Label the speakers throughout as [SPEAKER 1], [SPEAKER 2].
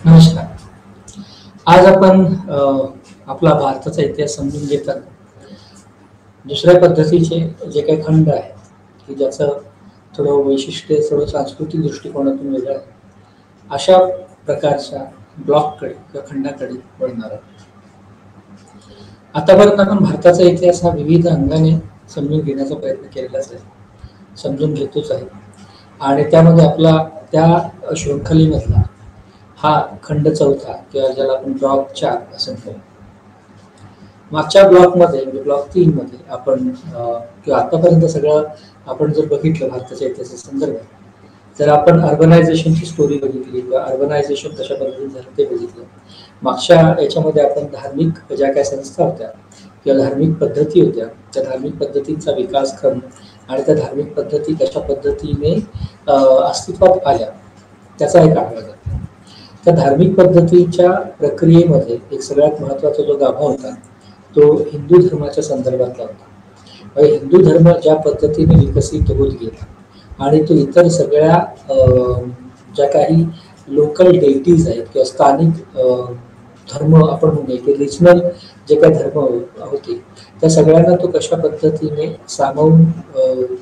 [SPEAKER 1] नमस्कार. आज आपण आपला भारताचा इतिहास समजून घेताना दुसऱ्या पद्धतीचे जे काही खंड आहेत की ज्याचं थोडं वैशिष्ट्य थोडं सांस्कृतिक दृष्टिकोनातून वेगळं आहे, अशा प्रकारच्या ब्लॉककडे किंवा खंडाकडे वळणार आहोत. आतापर्यंत आपण भारताचा इतिहास हा विविध अंगाने समजून घेण्याचा प्रयत्न केलेलाच आहे, समजून घेतोच आहे. आणि त्यामध्ये आपला त्या शृंखलेमधला हा खंड चौथा किंवा ज्याला आपण ब्लॉक 4 असं म्हणतो. मागच्या ब्लॉकमध्ये म्हणजे ब्लॉक 3 मध्ये आपण किंवा आतापर्यंत सगळं आपण जर बघितलं भारताच्या इतिहासाच्या संदर्भात, जर आपण अर्बनायझेशनची स्टोरी बघितली किंवा अर्बनायझेशन कशा पद्धतीने झालं ते बघितलं. मागच्या याच्यामध्ये आपण धार्मिक ज्या काही संस्था होत्या किंवा धार्मिक पद्धती होत्या, त्या धार्मिक पद्धतींचा विकासक्रम आणि त्या धार्मिक पद्धती कशा पद्धतीने अस्तित्वात आल्या त्याचा एक आढावा जातो. त्या धार्मिक पद्धतीच्या प्रक्रियेमध्ये एक सगळ्यात महत्त्वाचा जो गाभा होता तो हिंदू धर्माच्या संदर्भातला होता. हिंदू धर्म ज्या पद्धतीने विकसित होत गेला आणि तो इतर सगळ्या ज्या काही लोकल डेटीज आहेत किंवा स्थानिक धर्म आपण म्हणूया की रिजनल जे काही धर्म होते त्या सगळ्यांना तो कशा पद्धतीने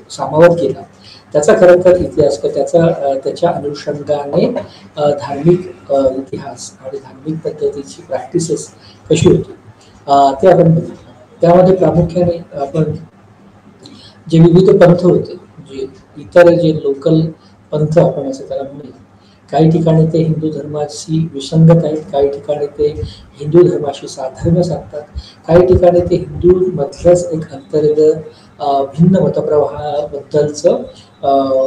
[SPEAKER 1] सामावत केला त्याचा खरं तर इतिहास त्याच्या अनुषंगाने धार्मिक इतिहास आणि धार्मिक पद्धतीची प्रॅक्टिसेस कशी होती ते आपण बघितलं. त्यामध्ये प्रामुख्याने आपण जे विविध पंथ होते, जे इतर जे लोकल पंथ आपण असं त्याला म्हणूया, काही ठिकाणी ते हिंदू धर्माशी विसंगत आहेत, काही ठिकाणी ते हिंदू धर्माशी साधर्म्य साधतात, काही ठिकाणी ते हिंदू मधलंच एक अंतर्गत भिन्न मतप्रवाहाबद्दलचं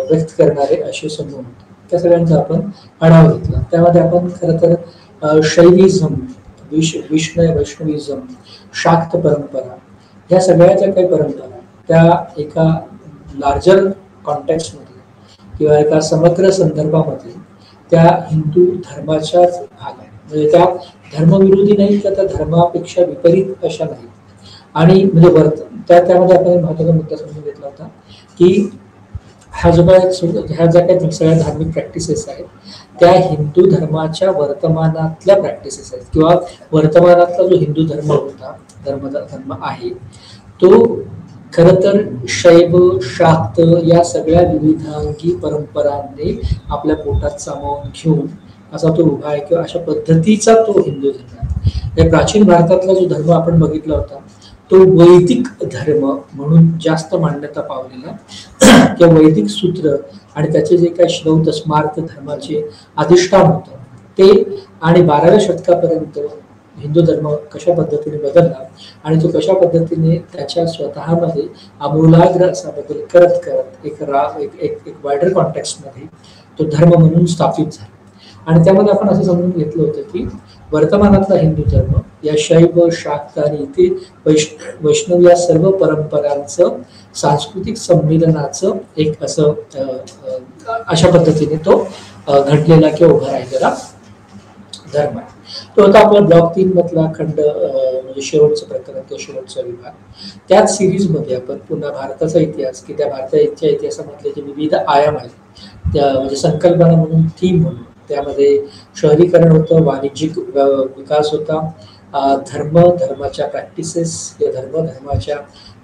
[SPEAKER 1] व्यक्त करणारे असे समूह होते. त्या सगळ्यांचा आपण आढावा घेतला. त्यामध्ये आपण खरं तर शैविझम, वैष्णविझम, शाक्त परंपरा या सगळ्या ज्या काही परंपरा त्या एका लार्जर कॉन्टेक्स्टमध्ये किंवा एका समग्र संदर्भामध्ये त्या हिंदू धर्माच्याच भाग आहेत. म्हणजे त्या धर्मविरोधी नाहीत, त्या धर्मापेक्षा विपरीत अशा नाहीत. आणि म्हणजे त्यामध्ये आपण महत्त्वाचा मुद्दा समजून घेतला होता की ह्या ज्या काही सगळ्या धार्मिक प्रॅक्टिसेस आहेत त्या हिंदू धर्माच्या वर्तमानातल्या प्रॅक्टिसेस आहेत किंवा वर्तमानातला जो हिंदू धर्म होता, धर्म आहे तो खरं तर शैव, शाक्त या सगळ्या विविधांगी परंपरांनी आपल्या पोटात सामावून घेऊन असा तो उभा आहे किंवा अशा पद्धतीचा तो हिंदू धर्म आहे. प्राचीन भारतातला जो धर्म आपण बघितला होता तो वैदिक धर्म म्हणून जास्त मान्यता पावलेला किंवा वैदिक सूत्र आणि त्याचे जे काही श्रौत स्मार्त धर्माचे अधिष्ठान होतं ते, आणि 12व्या शतकापर्यंत हिंदू धर्म कशा पद्धतीने बदलला आणि तो कशा पद्धतीने त्याच्या स्वतःमध्ये आमूलाग्र असा बदल करत करत एक वायडर कॉन्टेक्स्टमध्ये तो धर्म म्हणून स्थापित झाला. आणि त्यामध्ये आपण असं समजून घेतलं होतं की वर्तमानातला हिंदू धर्म या शैव, शाक्त आणि इथे वैष्णव या सर्व परंपरांचं सांस्कृतिक संमेलनाचं एक असं अशा पद्धतीने तो घडलेला किंवा उभा राहिलेला धर्म आहे. तो होता आपला ब्लॉक 3 मधला खंड, म्हणजे शेवटचं प्रकरण किंवा शेवटचा विभाग. त्याच सिरीजमध्ये आपण पुन्हा भारताचा इतिहास की त्या भारताच्या इतिहासामधले जे विविध आयाम आहेत त्या म्हणजे संकल्पना म्हणून, थीम म्हणून, त्यामध्ये शहरीकरण होतं, वाणिज्यिक विकास होता, धर्माच्या प्रॅक्टिसेस या धर्माच्या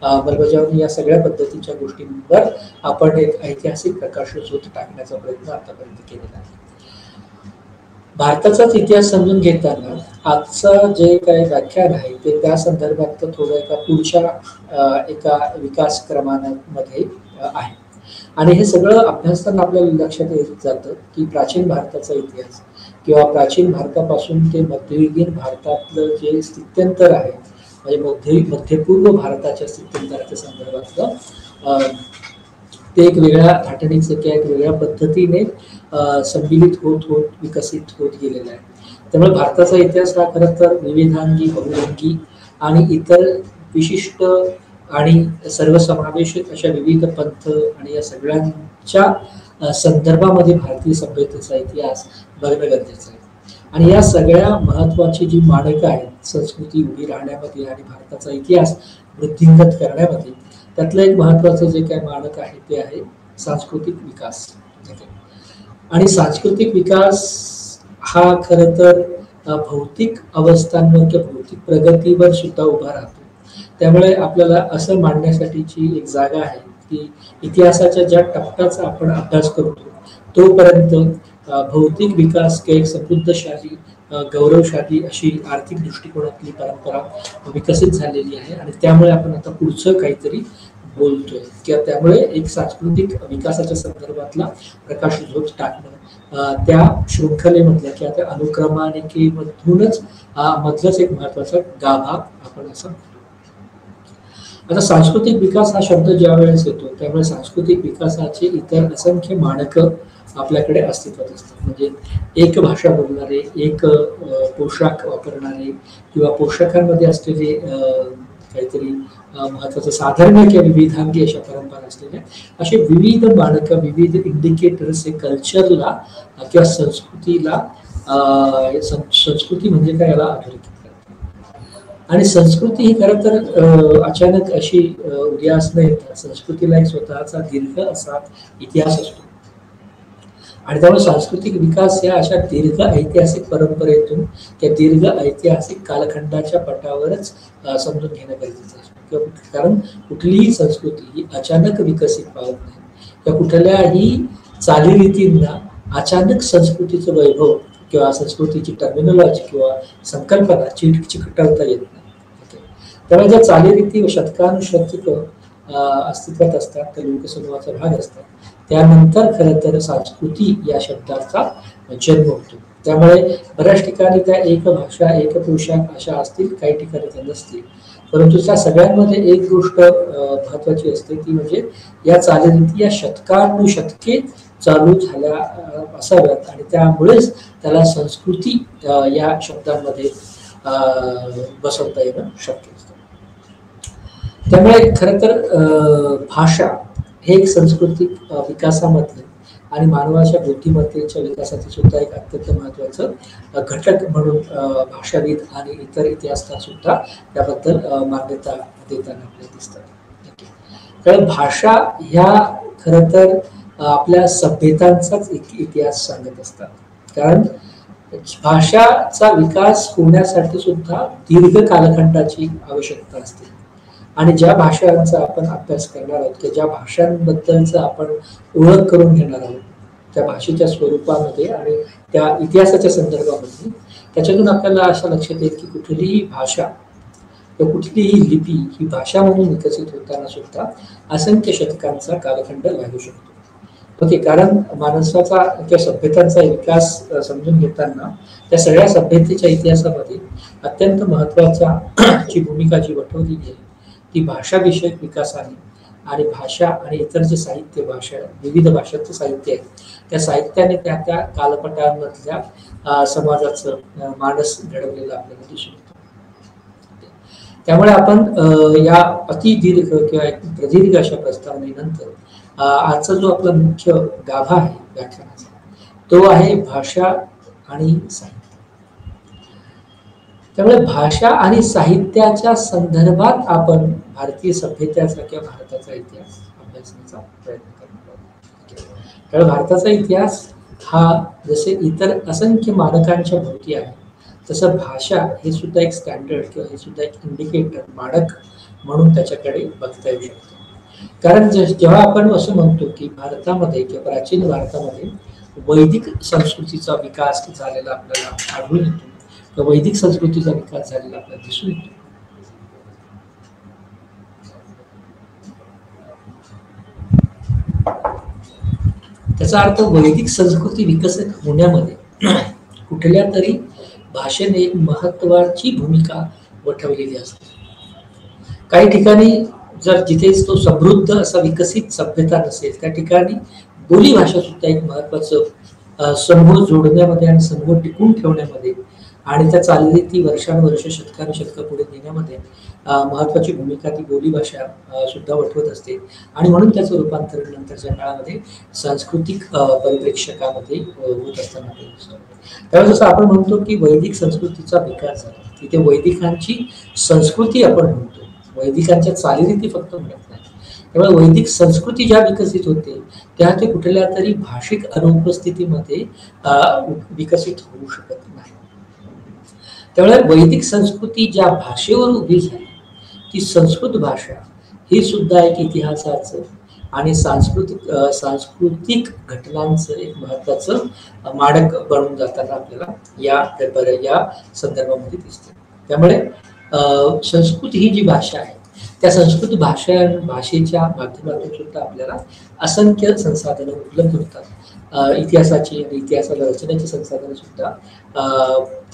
[SPEAKER 1] अंमलबजावणी या सगळ्या पद्धतीच्या गोष्टींवर आपण एक ऐतिहासिक प्रकाशझोत टाकण्याचा प्रयत्न आतापर्यंत केलेला आहे. भारताचाच इतिहास समजून घेताना आजचं जे काही व्याख्यान आहे ते त्या संदर्भात थोडं एका पुढच्या एका विकासक्रमामध्ये आहे. आणि हे सगळं अभ्यासताना आपल्याला लक्षात येत जातं की प्राचीन भारताचा इतिहास किंवा प्राचीन भारतापासून ते मध्ययुगीन भारतातलं जे स्थित्यंतर आहे, म्हणजे मध्यपूर्व भारताच्या स्थित्यंतराच्या संदर्भातलं ते एक वेगळ्या धाटणीचं किंवा एक वेगळ्या पद्धतीने संमिलित होत विकसित होत गेलेला आहे. त्यामुळे भारताचा इतिहास हा खरं तर विविधांगी, बहुरंगी आणि इतर विशिष्ट आणि सर्वसमावेशक अशा विविध पंथ आणि या सगळ्यांच्या संदर्भामध्ये भारतीय सभ्यतेचा इतिहास बघणं गरजेचं आहे. आणि या सगळ्या महत्त्वाची जी मानकं आहेत संस्कृती उभी राहण्यामध्ये आणि भारताचा इतिहास वृद्धिंगत करण्यामध्ये, त्यातलं एक महत्त्वाचं जे काही मानक आहे ते आहे सांस्कृतिक विकास. आणि सांस्कृतिक विकास हा खरं तर भौतिक अवस्थांवर किंवा भौतिक प्रगतीवर सुद्धा उभा राहतो. त्यामुळे आपल्याला असं मांडण्यासाठीची एक जागा आहे की इतिहासाच्या ज्या टप्प्याचा आपण अभ्यास करतो तोपर्यंत भौतिक विकास किंवा एक समृद्धशाली गौरवशाली अशी आर्थिक दृष्टिकोनातली परंपरा विकसित झालेली आहे आणि त्यामुळे आपण आता पुढचं काहीतरी बोलतोय किंवा त्यामुळे एक सांस्कृतिक विकासाच्या संदर्भातला प्रकाशझोत टाकणं त्या शृंखलेमधल्या किंवा त्या अनुक्रमानिकेमधूनच मधलंच एक महत्वाचा गाभा आपण असं म्हणतो. आता सांस्कृतिक विकास हा शब्द ज्या वेळेस येतो त्यामुळे सांस्कृतिक विकासाचे इतर असंख्य मानकं आपल्याकडे अस्तित्वात असतात. म्हणजे एक भाषा बोलणारे, एक पोशाख वापरणारे किंवा पोशाखांमध्ये असलेले काहीतरी महत्वाचं साधर्म्य किंवा विविधांगी अशा परंपरा असलेल्या असे विविध मानकं, विविध इंडिकेटर्स हे कल्चरला किंवा संस्कृतीला संस्कृती म्हणजे काय याला अधोरेखित करतात. आणि संस्कृती ही खरं तर अचानक अशी उदयास न येतात. संस्कृतीला एक स्वतःचा दीर्घ असा इतिहास असतो आणि त्यामुळे सांस्कृतिक विकास या अशा दीर्घ ऐतिहासिक परंपरेतून त्या दीर्घ ऐतिहासिक कालखंडाच्या पटावरच समजून घेणं गरजेचं असतं. कारण कुठलीही संस्कृती ही अचानक विकसित पावत नाही किंवा कुठल्याही चालीरीतींना अचानक संस्कृतीचं वैभव किंवा संस्कृतीची टर्मिनॉलॉजी किंवा संकल्पना चिकटवता येत नाही. त्यामुळे ज्या चालीरीती व शतकानुशतक अस्तित्वात असतात त्या लोकसमूहाचा भाग असतात त्यानंतर खरं तर संस्कृती या शब्दाचा जन्म होतो. त्यामुळे बऱ्याच ठिकाणी त्या एक भाषा एक पोशाख अशा असतील, काही ठिकाणी त्या नसतील, परंतु त्या सगळ्यांमध्ये एक गोष्ट महत्वाची असते ती म्हणजे या चालीरीती या शतकानुशतके चालू झाल्या असाव्यात आणि त्यामुळेच त्याला संस्कृती या शब्दांमध्ये बसवता येणं शक्य असतं. त्यामुळे खरं तर भाषा हे एक सांस्कृतिक विकासामध्ये आणि मानवाच्या बुद्धिमत्तेच्या विकासाचे सुद्धा एक अत्यंत महत्वाचं घटक म्हणून भाषाविद आणि इतर इतिहासकार सुद्धा त्याबद्दल मान्यता देताना आपल्याला दिसतात. कारण भाषा ह्या खरं तर आपल्या सभ्यतांचाच इतिहास सांगत असतात. कारण भाषाचा विकास होण्यासाठी सुद्धा दीर्घ कालखंडाची आवश्यकता असते आणि ज्या भाषांचा आपण अभ्यास करणार आहोत किंवा ज्या भाषांबद्दलचा आपण ओळख करून घेणार आहोत त्या भाषेच्या स्वरूपामध्ये आणि त्या इतिहासाच्या संदर्भामध्ये त्याच्यातून आपल्याला असं लक्षात येईल की कुठलीही भाषा किंवा कुठलीही लिपी ही भाषा म्हणून विकसित होताना सुद्धा असंख्य शतकांचा कालखंड लागू शकतो. ओके, कारण माणसाचा किंवा सभ्यतांचा विकास समजून घेताना त्या सगळ्या सभ्यतेच्या इतिहासामध्ये अत्यंत महत्वाचा जी भूमिका जी वठवलेली आहे ती भाषाविषयक विकासाने आणि भाषा आणि इतर जे साहित्य भाषा विविध भाषांचं साहित्य आहे त्या साहित्याने त्या त्या कालपटांमधल्या समाजाचं मानस घडवलेलं आपल्याला दिसून येतं. त्यामुळे आपण या अतिदीर्घ किंवा एक प्रदीर्घ अशा प्रस्तावनेनंतर आजचा जो आपला मुख्य गाभा आहे व्याख्यानाचा तो आहे भाषा आणि साहित्य. त्यामुळे भाषा आणि साहित्याच्या संदर्भात आपण भारतीय सभ्यतेचा किंवा भारताचा इतिहास अभ्यासण्याचा प्रयत्न करणार आहोत. कारण भारताचा इतिहास हा जसे इतर असंख्य मानकांच्या भोवती आहे तसं भाषा हे सुद्धा एक स्टँडर्ड किंवा हे सुद्धा एक इंडिकेटर मानक म्हणून त्याच्याकडे बघता येऊ शकतो. कारण जेव्हा आपण असं म्हणतो की भारतामध्ये किंवा प्राचीन भारतामध्ये वैदिक संस्कृतीचा विकास झालेला आपल्याला आढळून येतो किंवा वैदिक संस्कृतीचा विकास झालेला आपल्याला दिसून येतो. त्याचा अर्थ वैदिक संस्कृती विकसित होण्यामध्ये कुठल्या तरी भाषेने एक महत्वाची भूमिका वठवलेली असते. काही ठिकाणी जर जिथे तो समृद्ध असा विकसित सभ्यता नसेल त्या ठिकाणी बोली भाषा सुद्धा एक महत्वाचं समूह जोडण्यामध्ये आणि समूह टिकून ठेवण्यामध्ये आणि त्या चालीरीती वर्षानुवर्ष शतकानुशतक पुढे नेण्यामध्ये महत्वाची भूमिका ती बोली भाषा सुद्धा वठवत असते आणि म्हणून त्याचं रूपांतरण नंतरच्या काळामध्ये सांस्कृतिक परिप्रेक्षकामध्ये होत असताना दिसतं. त्यावेळेस जसं आपण म्हणतो की वैदिक संस्कृतीचा विकास झाला तिथे वैदिकांची संस्कृती आपण म्हणतो, वैदिकांच्या चालीरीती फक्त म्हणत नाही. त्यामुळे वैदिक संस्कृती ज्या विकसित होते त्या ते कुठल्या तरी भाषिक अनुपस्थितीमध्ये विकसित होऊ शकत नाही. त्यामुळे वैदिक संस्कृती ज्या भाषेवर उभी झाली ती संस्कृत भाषा ही सुद्धा एक इतिहासाचं आणि सांस्कृतिक घटनांचं एक महत्वाचं माडक बनून जाताना आपल्याला या संदर्भामध्ये दिसते. त्यामुळे संस्कृत ही जी भाषा आहे त्या संस्कृत भाषेच्या माध्यमातून सुद्धा आपल्याला असंख्य संसाधनं उपलब्ध होतात. इतिहासाची आणि इतिहासाला रचनेची संसाधनं सुद्धा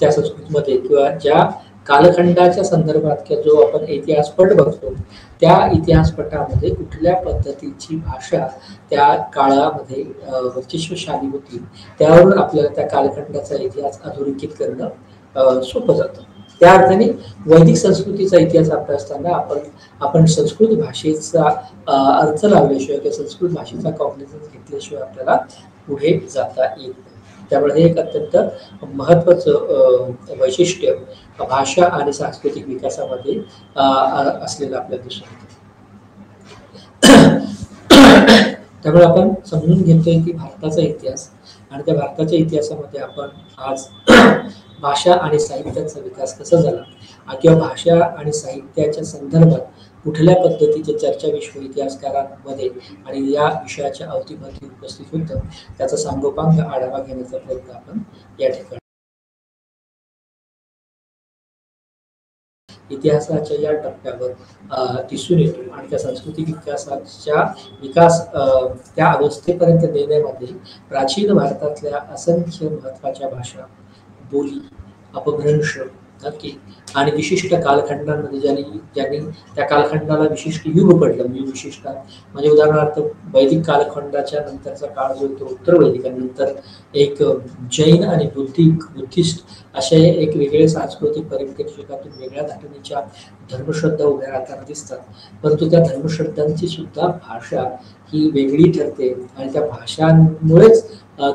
[SPEAKER 1] त्या संस्कृतीमध्ये किंवा ज्या कालखंडाच्या संदर्भात किंवा जो आपण इतिहासपट बघतो त्या इतिहासपटामध्ये कुठल्या पद्धतीची भाषा त्या काळामध्ये वर्चस्वशाली होती त्यावरून आपल्याला त्या कालखंडाचा इतिहास अधोरेखित करणं सोपं जातं. त्या अर्थाने वैदिक संस्कृतीचा इतिहास अभ्यासताना आपण संस्कृत भाषेचा अर्थ लावल्याशिवाय किंवा संस्कृत भाषेचा कॉग्निझन्स घेतल्याशिवाय आपल्याला पुढे जाता येत नाही. त्यामुळे हे एक अत्यंत महत्वाचं वैशिष्ट्य भाषा आणि सांस्कृतिक विकासामध्ये असलेलं आपल्याला दिसून येतं. त्यामुळे आपण समजून घेतोय की भारताचा इतिहास आणि त्या भारताच्या इतिहासामध्ये आपण आज भाषा आणि साहित्याचा विकास कसा झाला किंवा भाषा आणि साहित्याच्या संदर्भात कुठल्या पद्धतीचे चर्चा विश्व इतिहासकारांमध्ये आणि या विषयाच्या अवतीभवती उपस्थित होतं त्याचा सांगोपांग आढावा घेण्याचा प्रयत्न आपण या ठिकाणी इतिहासाच्या या टप्प्यावर दिसून येतो. आणि त्या सांस्कृतिक विकास त्या अवस्थेपर्यंत नेण्यामध्ये प्राचीन भारतातल्या असंख्य महत्वाच्या भाषा, बोली, अपभ्रंश नक्की आणि विशिष्ट कालखंडांमध्ये ज्यांनी त्या कालखंडाला विशिष्ट युग पडलं. विशिष्ट म्हणजे उदाहरणार्थ वैदिक कालखंडाच्या नंतरचा काळ जो तो उत्तर वैदिक आणि नंतर एक जैन आणि बुद्धिस्ट असे एक वेगळे सांस्कृतिक परिप्रेक्षकातून वेगळ्या धाटणीच्या धर्मश्रद्धा उभ्या राहताना दिसतात. परंतु त्या धर्मश्रद्धांची सुद्धा भाषा ही वेगळी ठरते आणि त्या भाषांमुळेच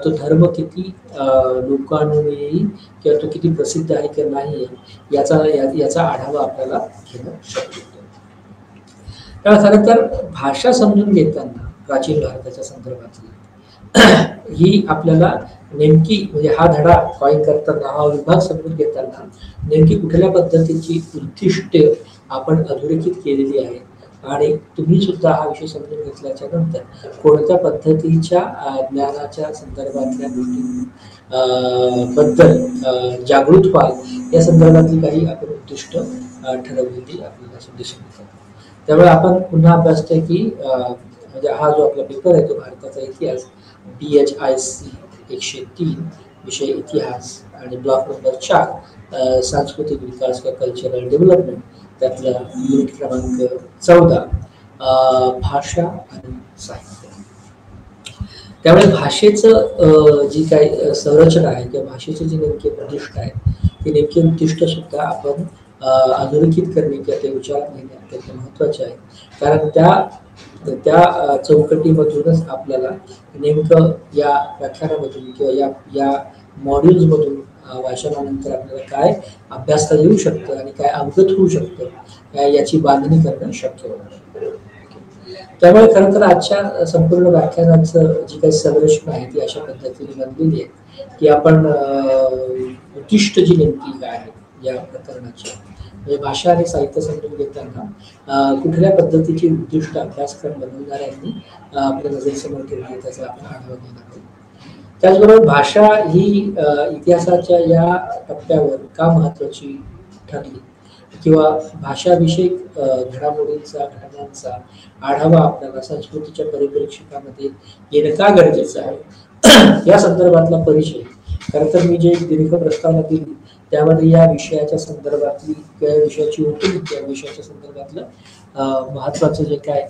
[SPEAKER 1] तो धर्म किती लोकांनी किंवा तो किती प्रसिद्ध आहे किंवा नाही याचा आढावा आपल्याला घेणं शक्य होतं. त्यामुळे खरं तर भाषा समजून घेताना प्राचीन भारताच्या संदर्भातली ही आपल्याला नेमकी म्हणजे हा धडा कॉइन करताना हा विभाग समजून घेताना नेमकी कुठल्या पद्धतीची उद्दिष्टे आपण अधोरेखित केलेली आहे आणि तुम्ही सुद्धा हा विषय समजून घेतल्याच्या नंतर कोणत्या पद्धतीच्या ज्ञानाच्या संदर्भातल्या गोष्टी बद्दल जागृत व्हाल या संदर्भातली काही आपण उद्दिष्ट ठरवलेली आपल्याला दिसून येतात. त्यामुळे आपण पुन्हा अभ्यासतोय की म्हणजे हा जो आपला पेपर आहे तो भारताचा इतिहास BHIC 103 विषय इतिहास आणि ब्लॉक नंबर 4 सांस्कृतिक विकास किंवा कल्चरल डेव्हलपमेंट त्यातला युनिट क्रमांक 14 भाषा आणि साहित्य. त्यामुळे भाषेचं जी काही संरचना आहे किंवा भाषेचे जे नेमके उद्दिष्ट आहे ते नेमके उद्दिष्ट सुद्धा आपण अधोरेखित करणे किंवा ते विचारात घेणे अत्यंत महत्त्वाचे आहे. कारण त्या चौकटीमधूनच आपल्याला नेमकं या व्याख्यानामधून किंवा या मॉड्यूल्समधून वाचनानंतर आपल्याला काय अभ्यासता येऊ शकतं आणि काय अवगत होऊ शकतं याची बांधणी करणं शक्य होणार. त्यामुळे खरं तर आजच्या संपूर्ण व्याख्यानाचं जी काही संरचना आहे ती अशा पद्धतीने बनलेली आहे की आपण उद्दिष्ट जी नेमकी काय आहे या प्रकरणाची म्हणजे भाषा आणि साहित्य समजून घेताना कुठल्या पद्धतीची उद्दिष्ट अभ्यासक्रम बनवणाऱ्यांनी आपल्या नजरेसमोर ठेवली त्याचा आपण आढावा घेणार आहोत. त्याचबरोबर भाषा ही इतिहासाच्या या टप्प्यावर का महत्वाची ठरली किंवा भाषाविषयक घटनांचा आढावा आपल्याला संस्कृतीच्या परिप्रेक्षकामध्ये येणं का गरजेचं आहे या संदर्भातला परिचय. खरं तर मी जे दीर्घ प्रस्तावना दिली त्यामध्ये या विषयाच्या संदर्भातली किंवा विषयाची होती त्या विषयाच्या संदर्भातलं महत्वाचं जे काय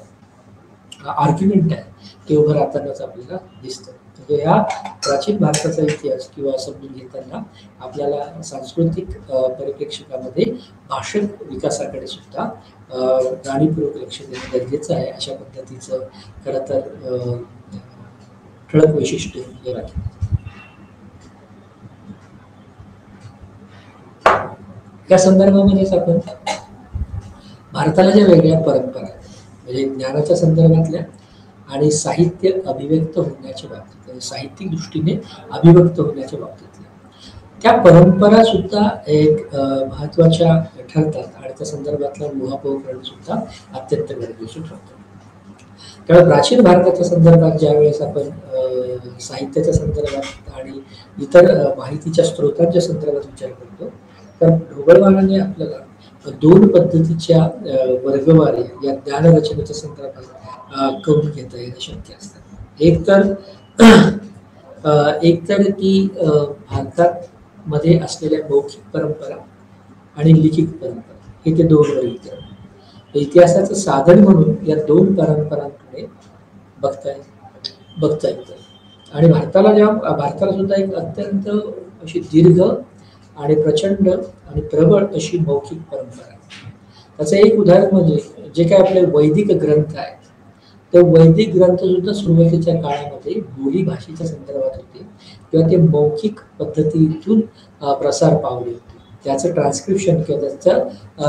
[SPEAKER 1] आर्ग्युमेंट आहे ते उभं राहतानाच आपल्याला दिसतं. म्हणजे ह्या प्राचीन भारताचा इतिहास किंवा समजून घेताना आपल्याला सांस्कृतिक परिप्रेक्षकामध्ये भाषक विकासाकडे सुद्धा जाणीवपूर्वक लक्ष देणं गरजेचं आहे. अशा पद्धतीचं खरं तर ठळक वैशिष्ट्य हे राखील. या संदर्भामध्येच आपण भारताला ज्या वेगळ्या परंपरा आहेत म्हणजे ज्ञानाच्या संदर्भातल्या आणि साहित्य अभिव्यक्त होण्याच्या बाबतीत, म्हणजे साहित्यिक दृष्टीने अभिव्यक्त होण्याच्या बाबतीतल्या त्या परंपरा सुद्धा एक महत्वाच्या ठरतात आणि त्या संदर्भातलं ऊहापोह करणं सुद्धा अत्यंत गरजेचं ठरतं. त्यामुळे प्राचीन भारताच्या संदर्भात ज्यावेळेस आपण साहित्याच्या संदर्भात आणि इतर माहितीच्या स्रोतांच्या संदर्भात विचार करतो, तर ढोबळमानाने आपल्याला दोन पद्धतीच्या वर्गवारी या ज्ञानरचनेच्या संदर्भात करून घेता येणं शक्य असतात. एक तर की भारतात मध्ये असलेल्या मौखिक परंपरा आणि लिखित परंपरा हे ते दोन वर्गीकरण. इतिहासाचं साधन म्हणून या दोन परंपरांकडे बघता येतं. आणि भारताला सुद्धा एक अत्यंत अशी दीर्घ आणि प्रचंड आणि प्रबळ अशी मौखिक परंपरा आहे. त्याचं एक उदाहरण म्हणजे जे काही आपले वैदिक ग्रंथ आहेत, ते वैदिक ग्रंथ सुद्धा सुरुवातीच्या काळामध्ये बोली भाषेच्या संदर्भात होते किंवा ते मौखिक पद्धतीतून प्रसार पावले होते. त्याचं ट्रान्स्क्रिप्शन किंवा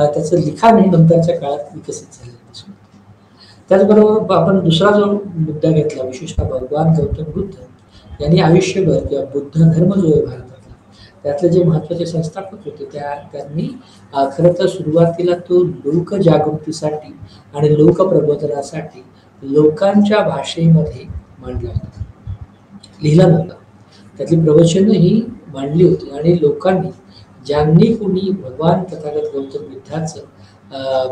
[SPEAKER 1] त्याचं लिखाण हे नंतरच्या काळात विकसित झालेलं दिसून येतं. त्याचबरोबर आपण दुसरा जो मुद्दा घेतला, विशेषतः भगवान गौतम बुद्ध यांनी आयुष्यभर किंवा बुद्ध धर्म जो आहे भारतातला, त्यातले जे महत्त्वाचे संस्थापक होते त्यांनी खरं तर सुरुवातीला तो लोकजागृतीसाठी आणि लोकप्रबोधनासाठी लोकांच्या भाषेमध्ये मांडला होता, लिहिला नव्हता. त्यातली प्रवचनं ही मांडली होती आणि लोकांनी, ज्यांनी कोणी भगवान तथागत गौतम बुद्धाचं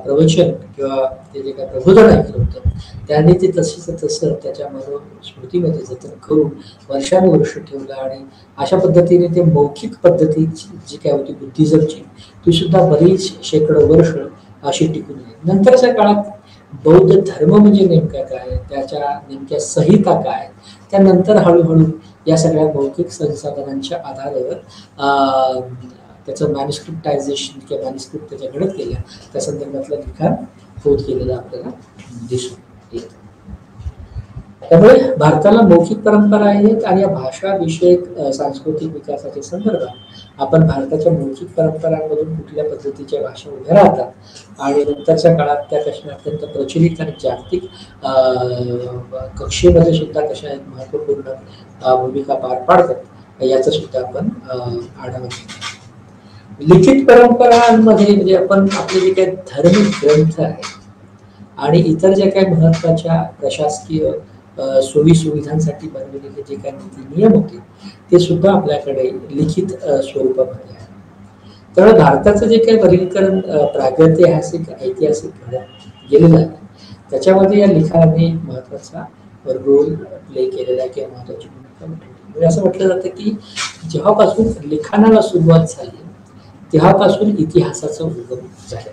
[SPEAKER 1] प्रवचन किंवा ते जे काय प्रबोधन ऐकलं होतं, त्यांनी ते तसं त्याच्या स्मृतीमध्ये जतन करून वर्षानुवर्ष ठेवलं आणि अशा पद्धतीने ते मौखिक पद्धती जी काय होती बुद्धिझमची, ती सुद्धा बरीच शेकडो वर्ष अशी टिकून राहिली. नंतरच्या काळात बौद्ध धर्म म्हणजे नेमका काय, त्याच्या नेमक्या संहिता काय, त्यानंतर हळूहळू या सगळ्या मौखिक संसाधनांच्या आधारावर त्याचं मॅन्युस्क्रिप्टायझेशन किंवा मॅन्युस्क्रिप्ट त्याच्या घडत गेल्या, त्या संदर्भातलं लिखाण होत गेलेलं आपल्याला दिसून येतं. त्यामुळे भारताला मौखिक परंपरा आहेत आणि या भाषा विषयक सांस्कृतिक विकासाच्या संदर्भात आपण भारताच्या मौखिक परंपरांमधून कुठल्या पद्धतीच्या भाषा उभ्या राहतात आणि नंतरच्या काळात त्या कशा अत्यंत प्रचलित आणि जागतिक कक्षेमध्ये सुद्धा कशा एक महत्त्वपूर्ण भूमिका पार पाडतात, याचा सुद्धा आपण आढावा घेतो. लिखित परंपरांमध्ये म्हणजे आपण आपले जे काही धार्मिक ग्रंथ आहेत आणि इतर ज्या काही महत्त्वाच्या प्रशासकीय सोयी सुविधांसाठी बनवलेले जे काही नीती नियम होते, ते सुद्धा आपल्याकडे लिखित स्वरूपामध्ये आहे. त्यामुळे भारताचं जे काही वर्गीकरण प्रागैतिहासिक ऐतिहासिक गेलेलं आहे, त्याच्यामध्ये या लिखाणाने महत्त्वाचा रोल प्ले केलेला आहे किंवा महत्त्वाची भूमिका म्हटली. म्हणजे असं म्हटलं जातं की जेव्हापासून लिखाणाला सुरुवात झाली तेव्हापासून इतिहासाचा उगम झाला.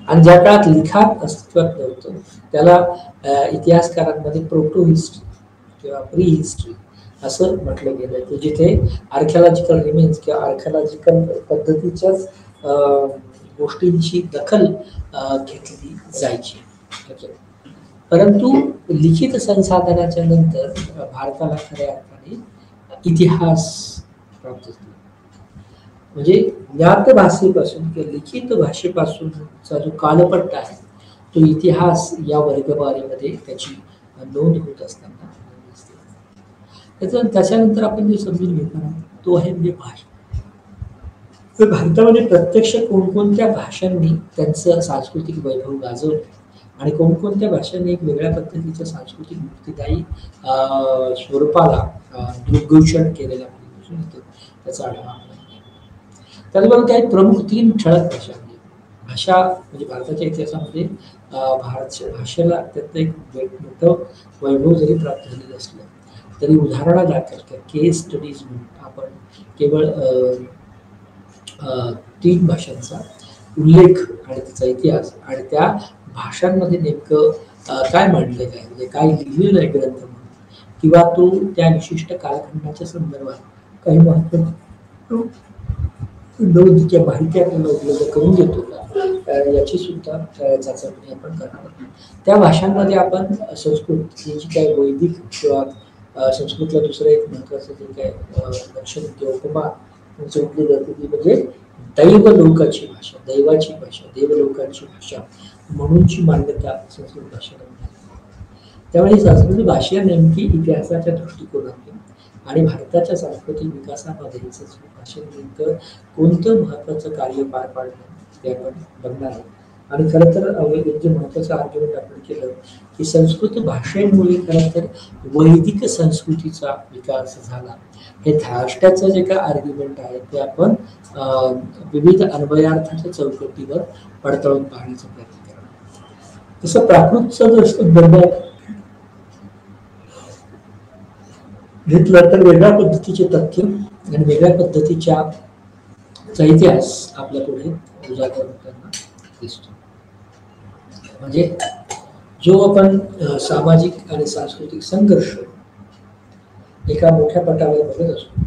[SPEAKER 1] आणि ज्या काळात लिखाण अस्तित्वात नव्हतं त्याला इतिहासकारांमध्ये प्रोटो हिस्ट्री किंवा प्री हिस्ट्री असं म्हटलं गेलं, की जिथे आर्किओलॉजिकल रिमेन्स किंवा आर्किओलॉजिकल पद्धतीच्याच गोष्टींची दखल घेतली जायची. परंतु लिखित संसाधनाच्या नंतर भारताला खऱ्या अर्थाने इतिहास प्राप्त झाला. म्हणजे ज्ञात भाषेपासून किंवा लिखित भाषेपासूनचा जो कालपट्टा आहे, तो इतिहास या वर्गवारीमध्ये त्याची नोंद होत असताना दिसते. त्याच्यानंतर आपण जे समजून घेतला तो आहे म्हणजे भाषा. तर भारतामध्ये प्रत्यक्ष कोणकोणत्या भाषांनी त्यांचं सांस्कृतिक वैभव गाजवलं आणि कोणकोणत्या भाषांनी एक वेगळ्या पद्धतीच्या सांस्कृतिक मुक्तिदायी स्वरूपाला दुर्घोषण केलेला दिसून येतो, त्याचा आढावा. त्याचबरोबर काही प्रमुख 3 ठळक भाषा म्हणजे भारताच्या इतिहासामध्ये भाषेला अत्यंत एक मोठं वैभव जरी प्राप्त झालेलं असलं तरी उदाहरणादाखल केस स्टडीज म्हणून आपण केवळ 3 भाषांचा उल्लेख आणि त्याचा इतिहास आणि त्या भाषांमध्ये नेमकं काय मांडलेलं आहे, म्हणजे काय लिहिलेलं आहे ग्रंथ म्हणून, किंवा तो त्या विशिष्ट कालखंडाच्या संदर्भात काही महत्त्वाची नोंदीच्या माहिती आपल्याला उपलब्ध करून देतो का, याची सुद्धा चाचपणी आपण करणार आहोत. त्या भाषांमध्ये आपण संस्कृत ही जी काय वैदिक किंवा संस्कृतला दुसरं एक महत्त्वाचं जे काय लक्षण किंवा उपमा जोडली जाते ती म्हणजे दैवलोकाची भाषा, दैवाची भाषा, देवलोकांची भाषा म्हणूनची मान्यता संस्कृत भाषेला मिळाली. त्यामुळे संस्कृत भाषा नेमकी इतिहासाच्या दृष्टिकोनातून आणि भारताच्या सांस्कृतिक विकासामध्ये संस्कृत भाषेने नेमकं कोणतं महत्वाचं कार्य पार पाडलं ते आपण बघणार आहोत. आणि खरं तर एक जे महत्वाचं आर्ग्युमेंट आपण केलं की संस्कृत भाषेमुळे खरं तर वैदिक संस्कृतीचा विकास झाला. हे धाष्ट्याचं जे काय आर्ग्युमेंट आहे ते आपण विविध अन्वयार्थाच्या चौकटीवर पडताळून पाहण्याचा प्रयत्न करणार. तसं प्राकृतचा जर संदर्भ घेतलं तर वेगळ्या पद्धतीचे तथ्य आणि वेगळ्या पद्धतीच्या इतिहास आपल्या पुढे उजागर होताना दिसतो. म्हणजे जो आपण सामाजिक आणि सांस्कृतिक संघर्ष एका मोठ्या पटावर बघत असतो